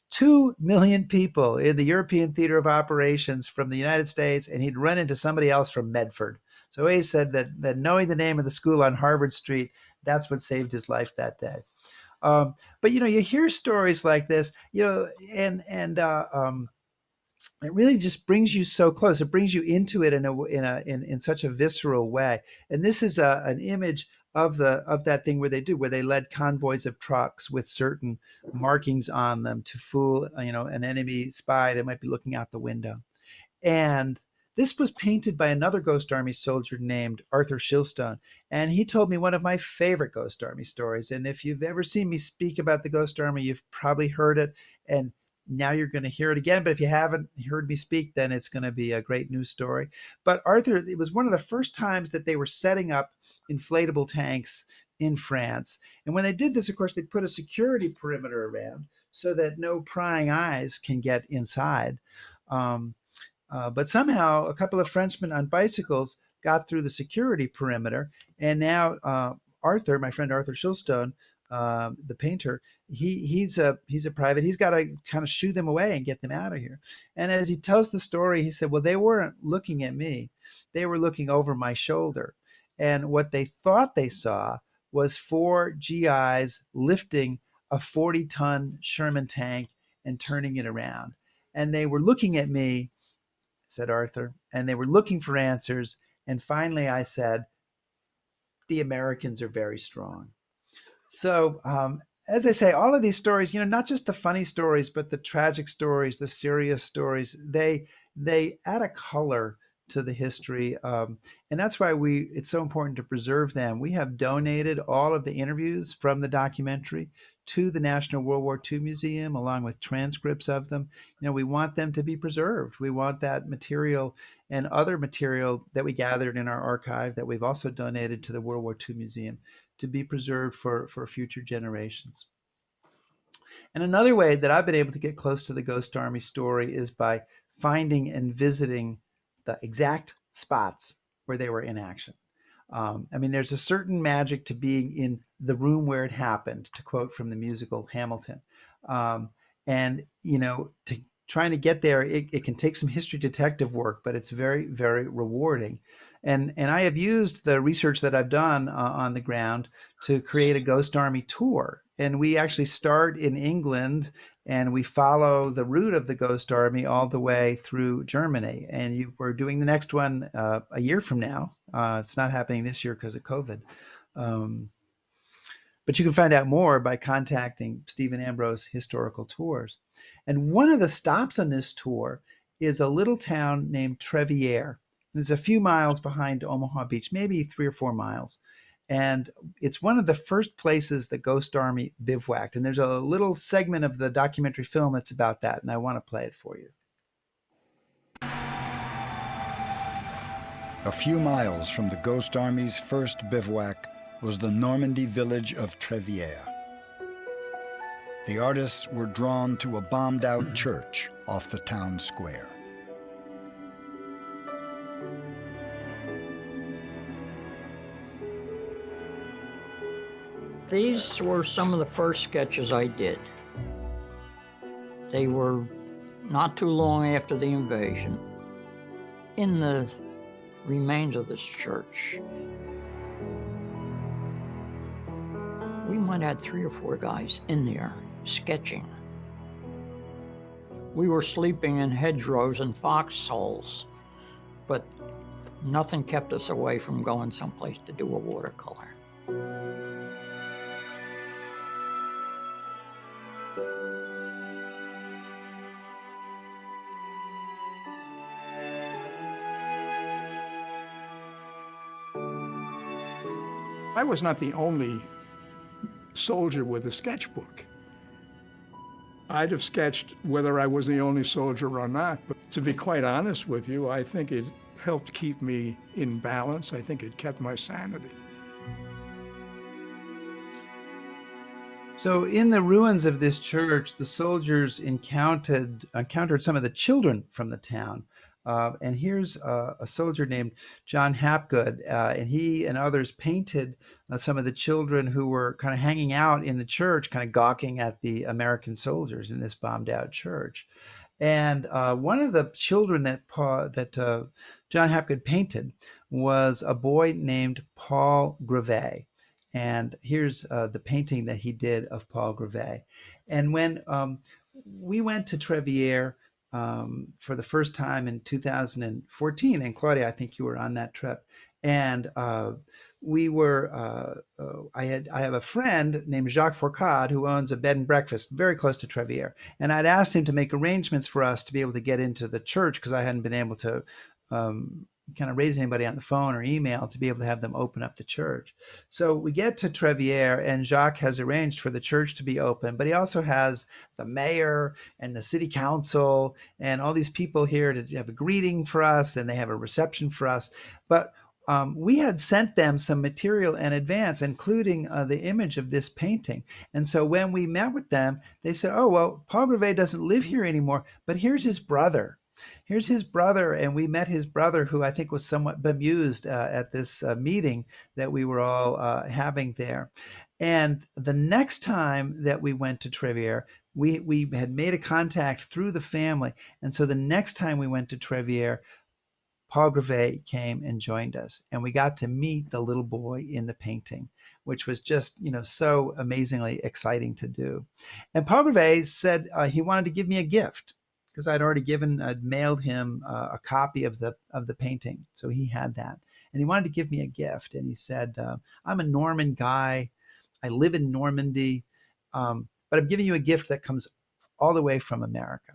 2 million people in the European theater of operations from the United States, and he'd run into somebody else from Medford. So he said that knowing the name of the school on Harvard Street, that's what saved his life that day. But you hear stories like this, and it really just brings you so close. It brings you into it in such a visceral way. And this is an image of that thing where they led convoys of trucks with certain markings on them to fool an enemy spy that might be looking out the window. And this was painted by another Ghost Army soldier named Arthur Shilstone. And he told me one of my favorite Ghost Army stories. And if you've ever seen me speak about the Ghost Army, you've probably heard it. And now you're going to hear it again. But if you haven't heard me speak, then it's going to be a great news story. But Arthur, it was one of the first times that they were setting up inflatable tanks in France. And when they did this, of course, they put a security perimeter around so that no prying eyes can get inside. But somehow a couple of Frenchmen on bicycles got through the security perimeter. And now Arthur, my friend Arthur Shilstone, the painter, he's a private. He's got to kind of shoo them away and get them out of here. And as he tells the story, he said, well, they weren't looking at me. They were looking over my shoulder. And what they thought they saw was 4 GIs lifting a 40-ton Sherman tank and turning it around. And they were looking at me, said Arthur, and they were looking for answers. And finally I said, the Americans are very strong. So as I say, all of these stories, not just the funny stories, but the tragic stories, the serious stories, they add a color to the history. And that's why it's so important to preserve them. We have donated all of the interviews from the documentary to the National World War II Museum, along with transcripts of them. We want them to be preserved. We want that material and other material that we gathered in our archive that we've also donated to the World War II Museum to be preserved for future generations. And another way that I've been able to get close to the Ghost Army story is by finding and visiting the exact spots where they were in action. There's a certain magic to being in the room where it happened, to quote from the musical Hamilton. To trying to get there, it can take some history detective work, but it's very, very rewarding. And I have used the research that I've done on the ground to create a Ghost Army tour. And we actually start in England and we follow the route of the Ghost Army all the way through Germany. And we're doing the next one a year from now. It's not happening this year because of COVID. But you can find out more by contacting Stephen Ambrose Historical Tours. And one of the stops on this tour is a little town named Trevier. It's a few miles behind Omaha Beach, maybe 3 or 4 miles. And it's one of the first places the Ghost Army bivouacked. And there's a little segment of the documentary film that's about that, and I want to play it for you. A few miles from the Ghost Army's first bivouac was the Normandy village of Trevier. The artists were drawn to a bombed-out church off the town square. These were some of the first sketches I did. They were not too long after the invasion. In the remains of this church, we might have had 3 or 4 guys in there sketching. We were sleeping in hedgerows and foxholes, but nothing kept us away from going someplace to do a watercolor. I was not the only soldier with a sketchbook. I'd have sketched whether I was the only soldier or not, but to be quite honest with you, I think it helped keep me in balance. I think it kept my sanity. So in the ruins of this church, the soldiers encountered some of the children from the town. And here's a soldier named John Hapgood, and he and others painted some of the children who were kind of hanging out in the church, kind of gawking at the American soldiers in this bombed out church. And one of the children that John Hapgood painted was a boy named Paul Grevet. And here's the painting that he did of Paul Grevet. And when we went to Trevier, for the first time in 2014. And Claudia, I think you were on that trip. And we were, I have a friend named Jacques Fourcade who owns a bed and breakfast very close to Trevier. And I'd asked him to make arrangements for us to be able to get into the church because I hadn't been able to kind of raise anybody on the phone or email to be able to have them open up the church. So we get to Trevier and Jacques has arranged for the church to be open, but he also has the mayor and the city council and all these people here to have a greeting for us, and they have a reception for us. But we had sent them some material in advance, including the image of this painting. And so when we met with them, they said, oh, well, Paul Greve doesn't live here anymore, but here's his brother. Here's his brother. And we met his brother, who I think was somewhat bemused at this meeting that we were all having there. And the next time that we went to Trevier, we had made a contact through the family. And so the next time we went to Trevier, Paul Greve came and joined us, and we got to meet the little boy in the painting, which was just, so amazingly exciting to do. And Paul Greve said he wanted to give me a gift because I'd already mailed him a copy of the painting. So he had that, and he wanted to give me a gift. And he said, I'm a Norman guy. I live in Normandy, but I'm giving you a gift that comes all the way from America.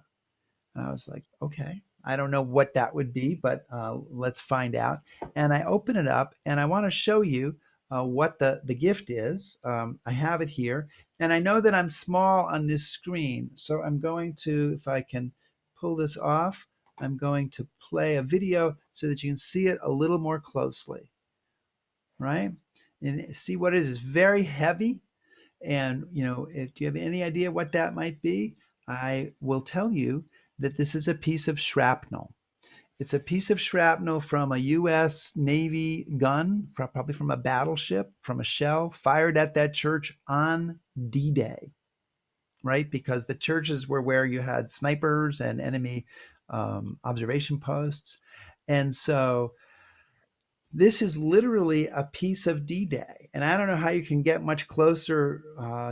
And I was like, okay. I don't know what that would be, but let's find out. And I open it up, and I want to show you what the gift is. I have it here, and I know that I'm small on this screen, so I'm going to, if I can pull this off, I'm going to play a video so that you can see it a little more closely, right? And see what it is. It's very heavy, and if you have any idea what that might be, I will tell you that this is a piece of shrapnel. It's a piece of shrapnel from a U.S. Navy gun, probably from a battleship, from a shell fired at that church on D-Day, right? Because the churches were where you had snipers and enemy observation posts. And so this is literally a piece of D-Day. And I don't know how you can get much closer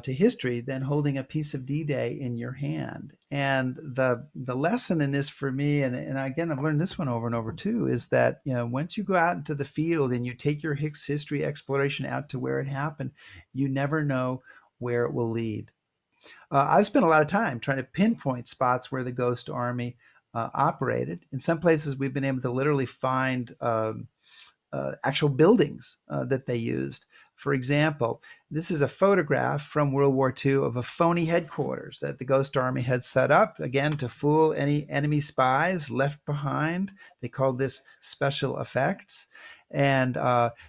to history than holding a piece of D-Day in your hand. And the lesson in this for me, and again, I've learned this one over and over too, is that once you go out into the field and you take your history exploration out to where it happened, you never know where it will lead. I've spent a lot of time trying to pinpoint spots where the Ghost Army operated. In some places, we've been able to literally find actual buildings that they used. For example, this is a photograph from World War II of a phony headquarters that the Ghost Army had set up, again, to fool any enemy spies left behind. They called this special effects. And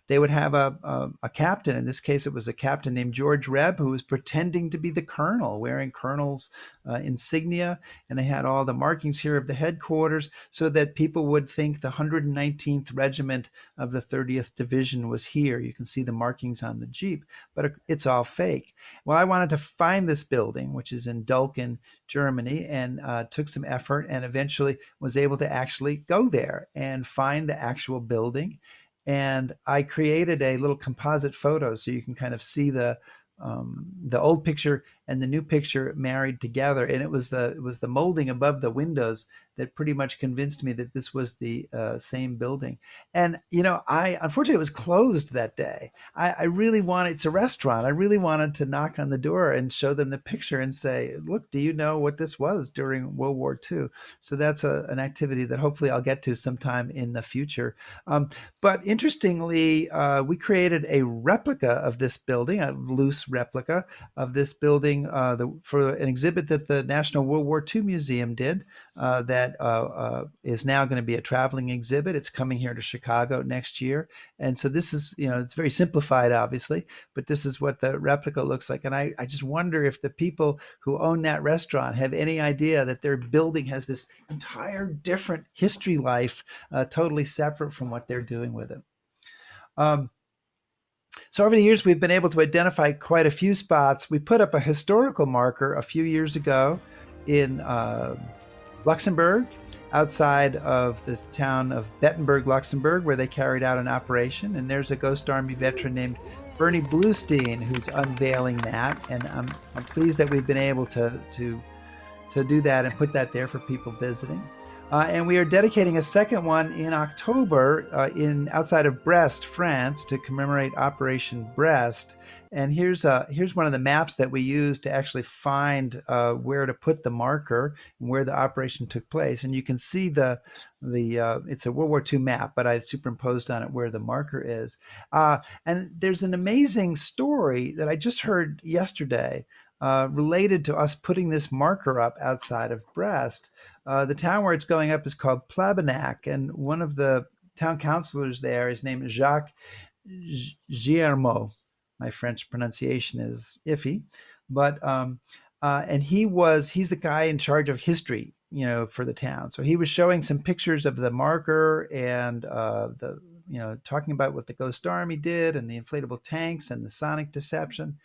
they would have a captain. In this case, it was a captain named George Reb, who was pretending to be the colonel, wearing colonel's insignia. And they had all the markings here of the headquarters so that people would think the 119th Regiment of the 30th Division was here. You can see the markings on the Jeep, but it's all fake. Well, I wanted to find this building, which is in Dulken, Germany, and took some effort and eventually was able to actually go there and find the actual building. And I created a little composite photo so you can kind of see the old picture and the new picture married together. And it was the molding above the windows that pretty much convinced me that this was the same building. And unfortunately it was closed that day. I really wanted, it's a restaurant. I really wanted to knock on the door and show them the picture and say, look, do you know what this was during World War II? So that's an activity that hopefully I'll get to sometime in the future. But interestingly, we created a replica of this building, a loose replica of this building for an exhibit that the National World War II Museum did that is now going to be a traveling exhibit. It's coming here to Chicago next year. And so this is, it's very simplified, obviously, but this is what the replica looks like. And I just wonder if the people who own that restaurant have any idea that their building has this entire different history life, totally separate from what they're doing with it. So over the years, we've been able to identify quite a few spots. We put up a historical marker a few years ago in Luxembourg, outside of the town of Bettenberg, Luxembourg, where they carried out an operation. And there's a Ghost Army veteran named Bernie Bluestein who's unveiling that. And I'm pleased that we've been able to to do that and put that there for people visiting. And we are dedicating a second one in October outside of Brest, France, to commemorate Operation Brest. And here's one of the maps that we use to actually find where to put the marker and where the operation took place. And you can see it's a World War II map, but I superimposed on it where the marker is. And there's an amazing story that I just heard yesterday related to us putting this marker up outside of Brest. The town where it's going up is called Plabanac, and one of the town councilors there, his name is Jacques Guillermo. My French pronunciation is iffy, but and he's the guy in charge of history, for the town. So he was showing some pictures of the marker and talking about what the Ghost Army did and the inflatable tanks and the sonic deception.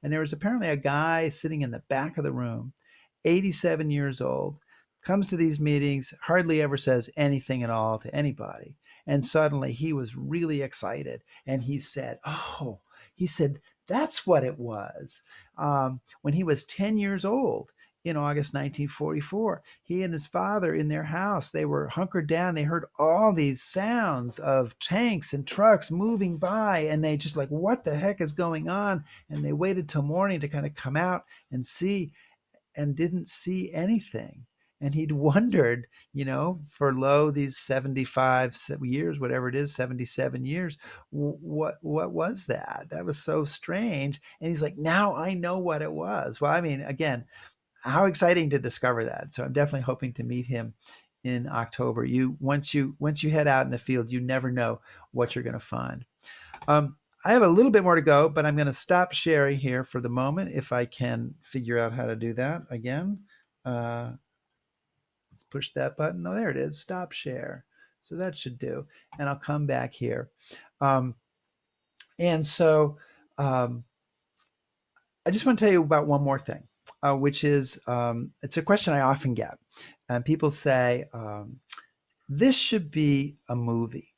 And there was apparently a guy sitting in the back of the room, 87 years old, comes to these meetings, hardly ever says anything at all to anybody. And suddenly he was really excited. And he said, that's what it was. When he was 10 years old in August 1944, he and his father in their house, they were hunkered down. They heard all these sounds of tanks and trucks moving by. And they just like, what the heck is going on? And they waited till morning to kind of come out and see, and didn't see anything. And he'd wondered, for these 75 years, whatever it is, 77 years, what was that? That was so strange. And he's like, now I know what it was. Well, I mean, again, how exciting to discover that. So I'm definitely hoping to meet him in October. Once you head out in the field, you never know what you're going to find. I have a little bit more to go, but I'm going to stop sharing here for the moment if I can figure out how to do that again. Push that button. Oh, there it is. Stop share. So that should do. And I'll come back here. And so I just want to tell you about one more thing, which is it's a question I often get. And people say, this should be a movie.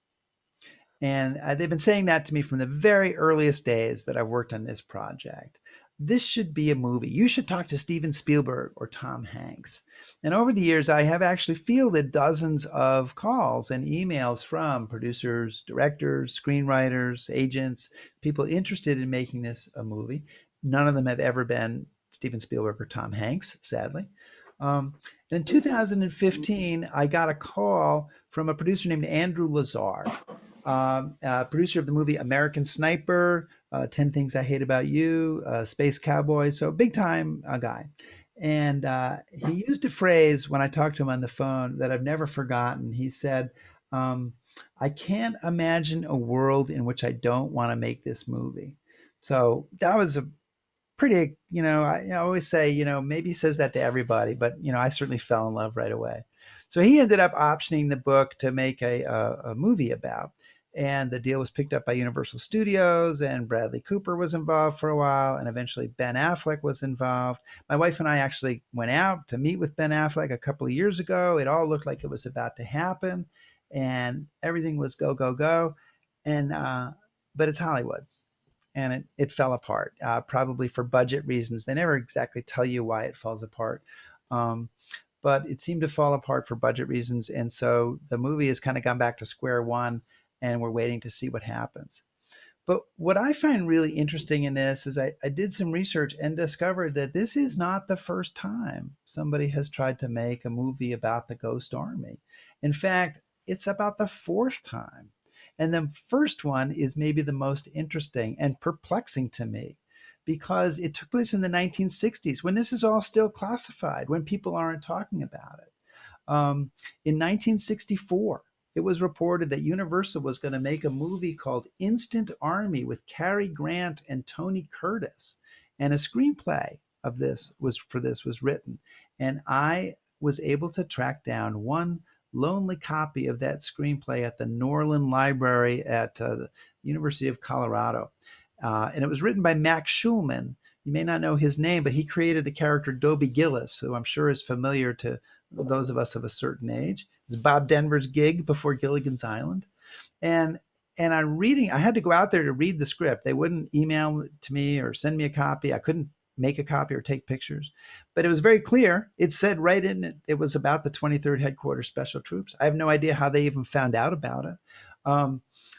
And they've been saying that to me from the very earliest days that I've worked on this project. This should be a movie. You should talk to Steven Spielberg or Tom Hanks. And over the years, I have actually fielded dozens of calls and emails from producers, directors, screenwriters, agents, people interested in making this a movie. None of them have ever been Steven Spielberg or Tom Hanks, sadly. In 2015, I got a call from a producer named Andrew Lazar, producer of the movie American Sniper, 10 Things I Hate About You, Space Cowboy, so big time guy. And he used a phrase when I talked to him on the phone that I've never forgotten. He said, I can't imagine a world in which I don't want to make this movie. So that was a pretty, I always say, maybe he says that to everybody, but, I certainly fell in love right away. So he ended up optioning the book to make a movie about. And the deal was picked up by Universal Studios, and Bradley Cooper was involved for a while, and eventually Ben Affleck was involved. My wife and I actually went out to meet with Ben Affleck a couple of years ago. It all looked like it was about to happen, and everything was go, go, go. And but it's Hollywood, and it fell apart, probably for budget reasons. They never exactly tell you why it falls apart. But it seemed to fall apart for budget reasons. And so the movie has kind of gone back to square one, and we're waiting to see what happens. But what I find really interesting in this is I did some research and discovered that this is not the first time somebody has tried to make a movie about the Ghost Army. In fact, it's about the fourth time. And the first one is maybe the most interesting and perplexing to me, because it took place in the 1960s when this is all still classified, when people aren't talking about it. In 1964, it was reported that Universal was going to make a movie called Instant Army with Cary Grant and Tony Curtis. And a screenplay of this was written. And I was able to track down one lonely copy of that screenplay at the Norland Library at the University of Colorado. And it was written by Max Schulman. You may not know his name, but he created the character Dobie Gillis, who I'm sure is familiar to those of us of a certain age. It's Bob Denver's gig before Gilligan's Island. And I'm reading, I had to go out there to read the script. They wouldn't email it to me or send me a copy. I couldn't make a copy or take pictures. But it was very clear. It said right in it, it was about the 23rd Headquarters Special Troops. I have no idea how they even found out about it,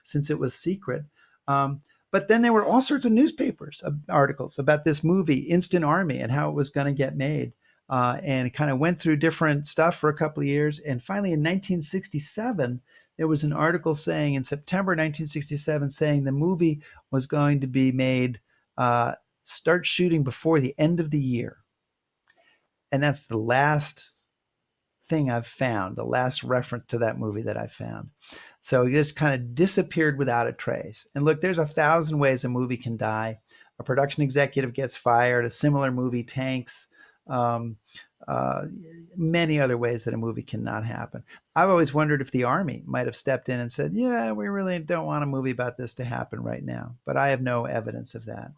since it was secret. But then there were all sorts of newspapers articles about this movie, Instant Army, and how it was going to get made. And it kind of went through different stuff for a couple of years. And finally, in 1967, there was an article saying, in September 1967, saying the movie was going to be made, start shooting before the end of the year. And that's the last thing I've found, the last reference to that movie that I found. So it just kind of disappeared without a trace. And look, there's 1,000 ways a movie can die. A production executive gets fired, a similar movie tanks, many other ways that a movie cannot happen. I've always wondered if the Army might have stepped in and said, yeah, we really don't want a movie about this to happen right now. But I have no evidence of that.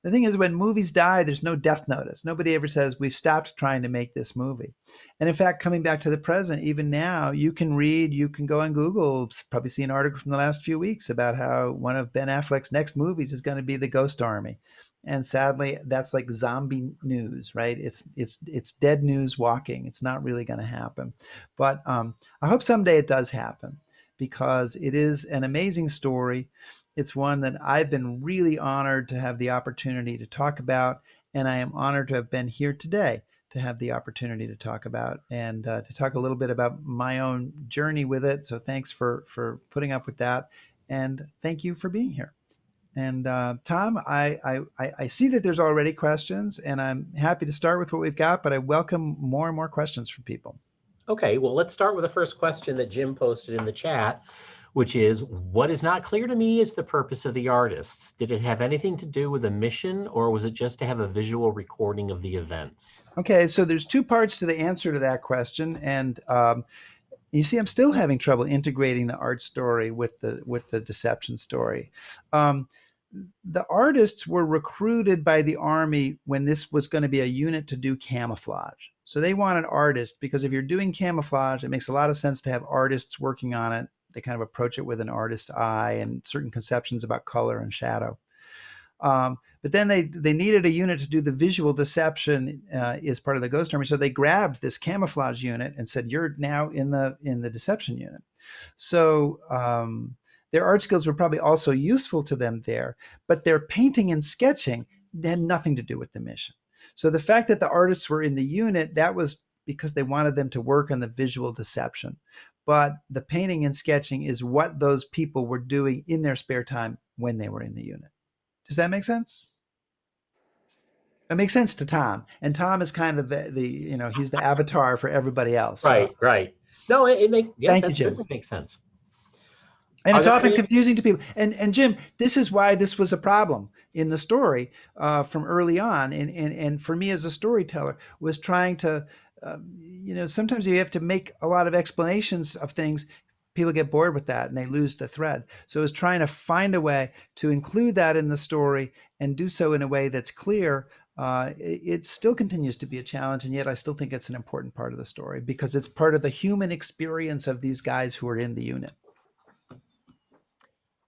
The thing is, when movies die, there's no death notice. Nobody ever says, we've stopped trying to make this movie. And in fact, coming back to the present, even now, you can read, you can go on Google, probably see an article from the last few weeks about how one of Ben Affleck's next movies is going to be The Ghost Army. And sadly, that's like zombie news, right? It's dead news walking. It's not really going to happen. But I hope someday it does happen, because it is an amazing story. It's one that I've been really honored to have the opportunity to talk about, and I am honored to have been here today to have the opportunity to talk about, and to talk a little bit about my own journey with it. So thanks for putting up with that, and thank you for being here. And Tom, I see that there's already questions, and I'm happy to start with what we've got, but I welcome more and more questions from people. Okay, well, let's start with the first question that Jim posted in the chat, which is, what is not clear to me is the purpose of the artists. Did it have anything to do with a mission, or was it just to have a visual recording of the events? Okay, so there's two parts to the answer to that question. And you see, I'm still having trouble integrating the art story with the deception story. The artists were recruited by the Army when this was going to be a unit to do camouflage. So they wanted artists, because if you're doing camouflage, it makes a lot of sense to have artists working on it. They kind of approach it with an artist's eye and certain conceptions about color and shadow. But then they needed a unit to do the visual deception as part of the Ghost Army. So they grabbed this camouflage unit and said, you're now in the deception unit. So their art skills were probably also useful to them there, but their painting and sketching had nothing to do with the mission. So the fact that the artists were in the unit, that was because they wanted them to work on the visual deception. But the painting and sketching is what those people were doing in their spare time when they were in the unit. Does that make sense? It makes sense to Tom. And Tom is kind of the he's the avatar for everybody else. Right, so. Right. No, it makes, yeah, Thank you, Jim. That makes sense. And it's often confusing to people. And Jim, this is why this was a problem in the story from early on. And for me as a storyteller, was trying to, sometimes you have to make a lot of explanations of things. People get bored with that and they lose the thread. So it was trying to find a way to include that in the story and do so in a way that's clear. It still continues to be a challenge, and yet I still think it's an important part of the story because it's part of the human experience of these guys who are in the unit.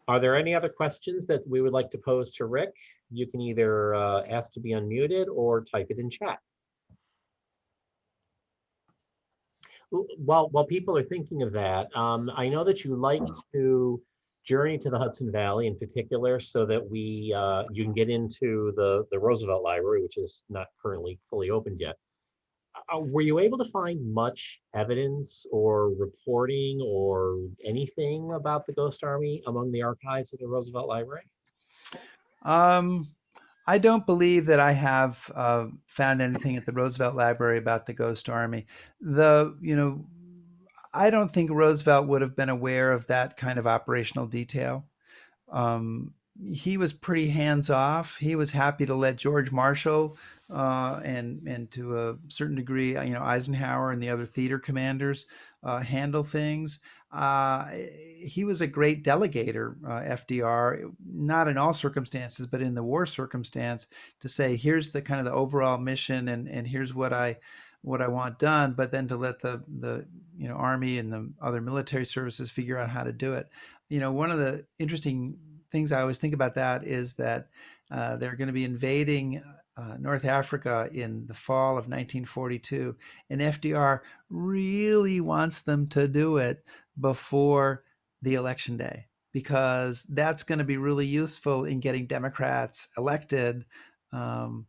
Are there any other questions that we would like to pose to Rick? You can either ask to be unmuted or type it in chat. While people are thinking of that, I know that you like to journey to the Hudson Valley in particular, so that you can get into the Roosevelt Library, which is not currently fully opened yet. Were you able to find much evidence or reporting or anything about the Ghost Army among the archives of the Roosevelt Library? I don't believe that I have found anything at the Roosevelt Library about the Ghost Army. I don't think Roosevelt would have been aware of that kind of operational detail. He was pretty hands-off. He was happy to let George Marshall and to a certain degree, Eisenhower and the other theater commanders handle things. He was a great delegator, FDR, not in all circumstances, but in the war circumstance, to say, here's the kind of the overall mission, and here's what I want done, but then to let the Army and the other military services figure out how to do it. One of the interesting things I always think about that is that They're going to be invading North Africa in the fall of 1942, and FDR really wants them to do it before the election day, because that's going to be really useful in getting Democrats elected, to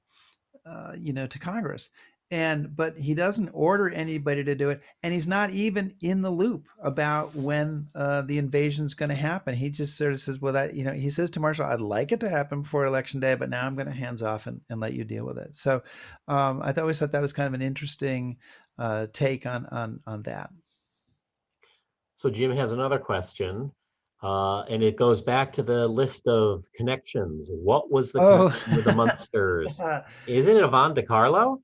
Congress. But he doesn't order anybody to do it, and he's not even in the loop about when the invasion is going to happen. He just sort of says, "Well, he says to Marshall, I'd like it to happen before Election Day, but now I'm going to hands off and let you deal with it." So I always thought that was kind of an interesting take on that. So Jim has another question, and it goes back to the list of connections. What was the connection with the Munsters? Isn't it Yvonne DiCarlo?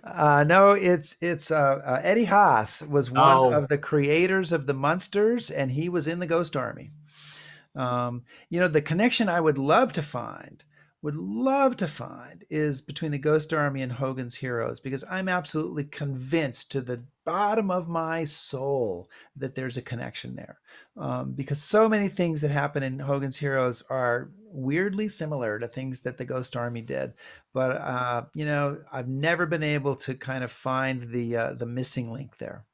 No, it's Eddie Haas was one of the creators of the Munsters, and he was in the Ghost Army. The connection I would love to find is between the Ghost Army and Hogan's Heroes, because I'm absolutely convinced to the bottom of my soul that there's a connection there, because so many things that happen in Hogan's Heroes are weirdly similar to things that the Ghost Army did, but I've never been able to kind of find the missing link there.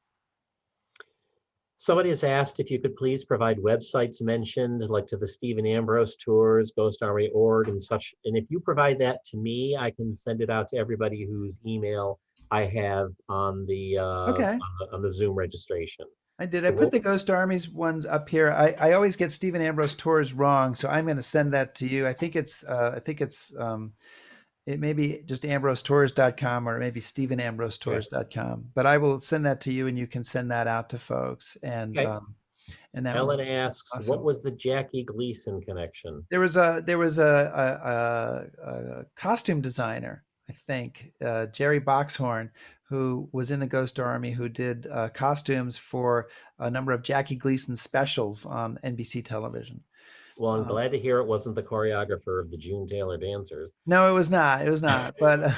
Somebody has asked if you could please provide websites mentioned, like to the Stephen Ambrose tours, Ghost Army org, and such. And if you provide that to me, I can send it out to everybody whose email I have on the on the Zoom registration. I did. I put the Ghost Armies ones up here. I always get Stephen Ambrose tours wrong, so I'm going to send that to you. I think it's it may be just ambrosetours.com or maybe stephenambrosetours.com, but I will send that to you and you can send that out to folks. And that Ellen asks, awesome. What was the Jackie Gleason connection? There was a costume designer, I think, Jerry Boxhorn, who was in the Ghost Army, who did costumes for a number of Jackie Gleason specials on NBC television. Well, I'm glad to hear it wasn't the choreographer of the June Taylor Dancers. No, it was not. It was not. But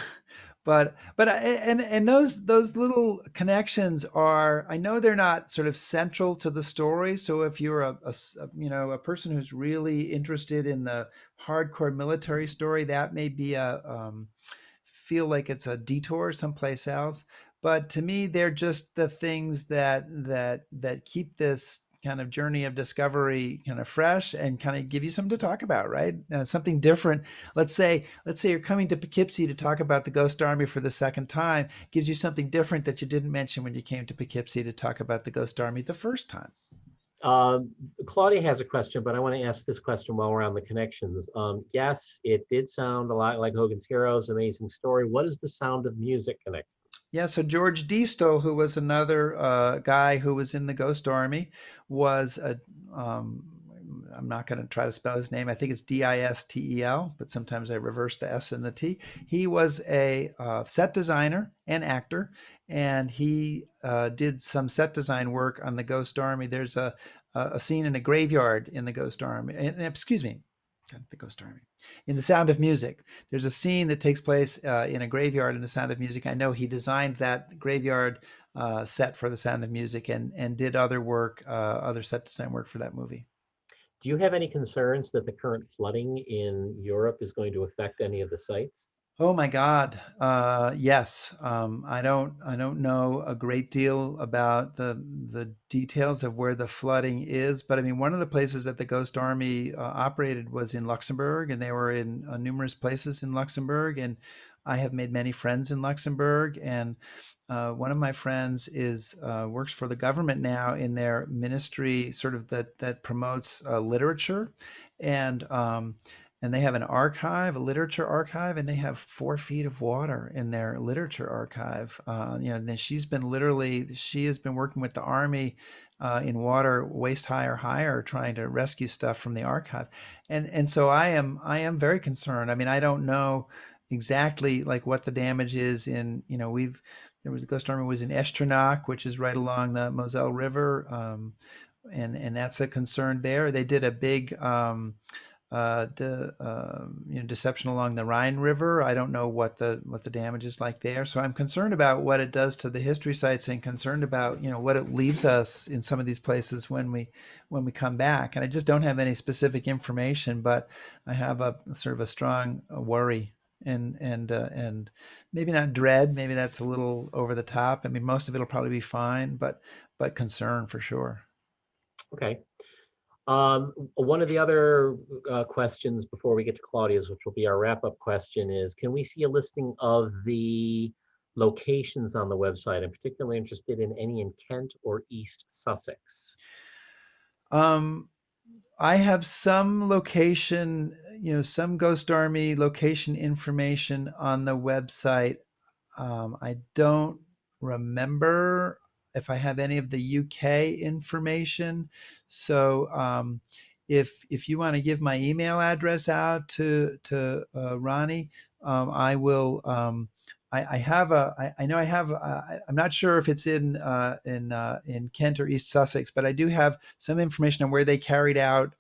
those little connections are, I know they're not sort of central to the story. So if you're a person who's really interested in the hardcore military story, that may be feel like it's a detour someplace else. But to me, they're just the things that keep this kind of journey of discovery kind of fresh and kind of give you something to talk about, right? Something different. Let's say you're coming to Poughkeepsie to talk about the Ghost Army for the second time, gives you something different that you didn't mention when you came to Poughkeepsie to talk about the Ghost Army the first time. Claudia has a question, but I want to ask this question while we're on the connections. Yes, it did sound a lot like Hogan's Heroes, amazing story. What is the Sound of Music connection? Yeah, so George Disto, who was another guy who was in the Ghost Army, was I'm not going to try to spell his name. I think it's Distel, but sometimes I reverse the S and the T. He was a set designer and actor, and he did some set design work on the Ghost Army. There's a scene in a graveyard in the Ghost Army. The Ghost Army. In The Sound of Music, there's a scene that takes place in a graveyard in The Sound of Music. I know he designed that graveyard set for The Sound of Music and did other work, other set design work for that movie. Do you have any concerns that the current flooding in Europe is going to affect any of the sites? Oh my God, yes. I don't know a great deal about the details of where the flooding is, but I mean, one of the places that the Ghost Army operated was in Luxembourg, and they were in numerous places in Luxembourg, and I have made many friends in Luxembourg, and one of my friends works for the government now in their ministry, sort of that promotes literature, and they have an archive, a literature archive, and they have 4 feet of water in their literature archive. And she has been working with the Army in water waist high or higher, trying to rescue stuff from the archive. And so I am very concerned. I mean, I don't know exactly like what the damage is in, the Ghost Army was in Echternach, which is right along the Moselle River. And that's a concern there. They did a big deception along the Rhine River. I don't know what the damage is like there. So I'm concerned about what it does to the history sites, and concerned about what it leaves us in some of these places when we come back. And I just don't have any specific information, but I have a sort of a strong worry and maybe not dread. Maybe that's a little over the top. I mean, most of it'll probably be fine, but concern for sure. Okay. One of the other questions before we get to Claudia's, which will be our wrap-up question, is can we see a listing of the locations on the website? I'm particularly interested in any in Kent or East Sussex. I have some location, some Ghost Army location information on the website. I don't remember if I have any of the UK information. So if you want to give my email address out to Ronnie, I will. I know I have. I'm not sure if it's in Kent or East Sussex, but I do have some information on where they carried out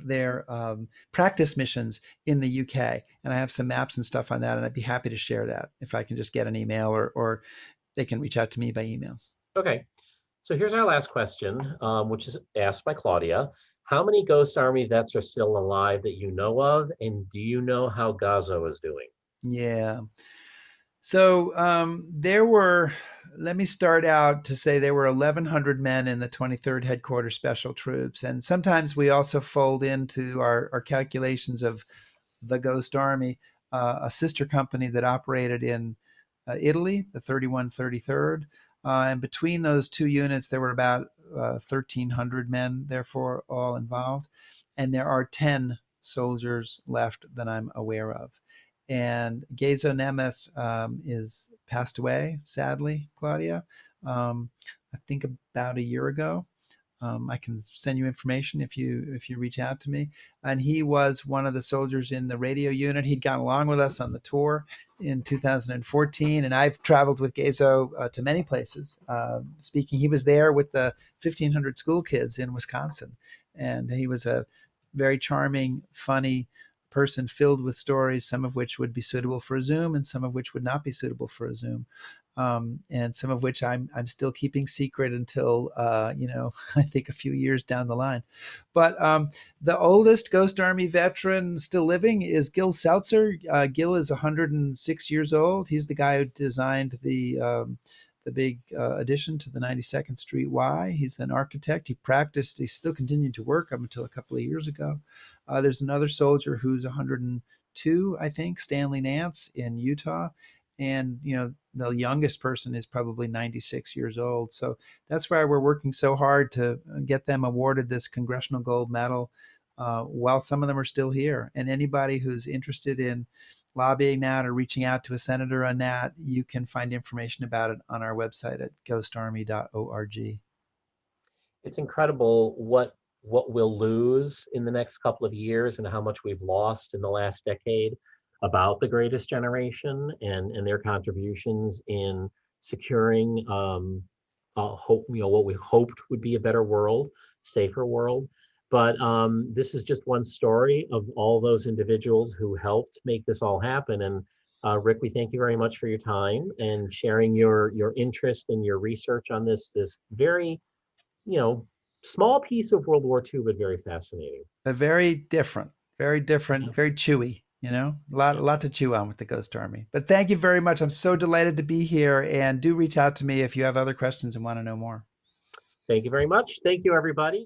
their practice missions in the UK, and I have some maps and stuff on that, and I'd be happy to share that if I can just get an email, or they can reach out to me by email. Okay, so here's our last question, which is asked by Claudia. How many Ghost Army vets are still alive that you know of, and do you know how Gazzo is doing? Yeah. So let me start out to say there were 1,100 men in the 23rd Headquarters Special Troops. And sometimes we also fold into our calculations of the Ghost Army, a sister company that operated in Italy, the 3133rd. And between those two units, there were about 1,300 men, therefore, all involved. And there are 10 soldiers left that I'm aware of. And Gazzo Nemeth is passed away, sadly, Claudia, I think about a year ago. I can send you information if you reach out to me. And he was one of the soldiers in the radio unit. He'd gone along with us on the tour in 2014, and I've traveled with Gazzo to many places. Speaking, he was there with the 1,500 school kids in Wisconsin, and he was a very charming, funny person filled with stories, some of which would be suitable for a Zoom and some of which would not be suitable for a Zoom. And some of which I'm still keeping secret until, I think a few years down the line. But the oldest Ghost Army veteran still living is Gil Seltzer. Gil is 106 years old. He's the guy who designed the big addition to the 92nd Street Y. He's an architect. He practiced. He still continued to work up until a couple of years ago. There's another soldier who's 102, I think, Stanley Nance in Utah. And, the youngest person is probably 96 years old. So that's why we're working so hard to get them awarded this Congressional Gold Medal while some of them are still here. And anybody who's interested in lobbying that or reaching out to a senator on that, you can find information about it on our website at ghostarmy.org. It's incredible what we'll lose in the next couple of years and how much we've lost in the last decade about the greatest generation and their contributions in securing hope, what we hoped would be a better world, safer world. But this is just one story of all those individuals who helped make this all happen. And Rick, we thank you very much for your time and sharing your interest and your research on this very, small piece of World War II, but very fascinating. But very different, very chewy. A lot to chew on with the Ghost Army. But thank you very much. I'm so delighted to be here, and do reach out to me if you have other questions and want to know more. Thank you very much. Thank you, everybody.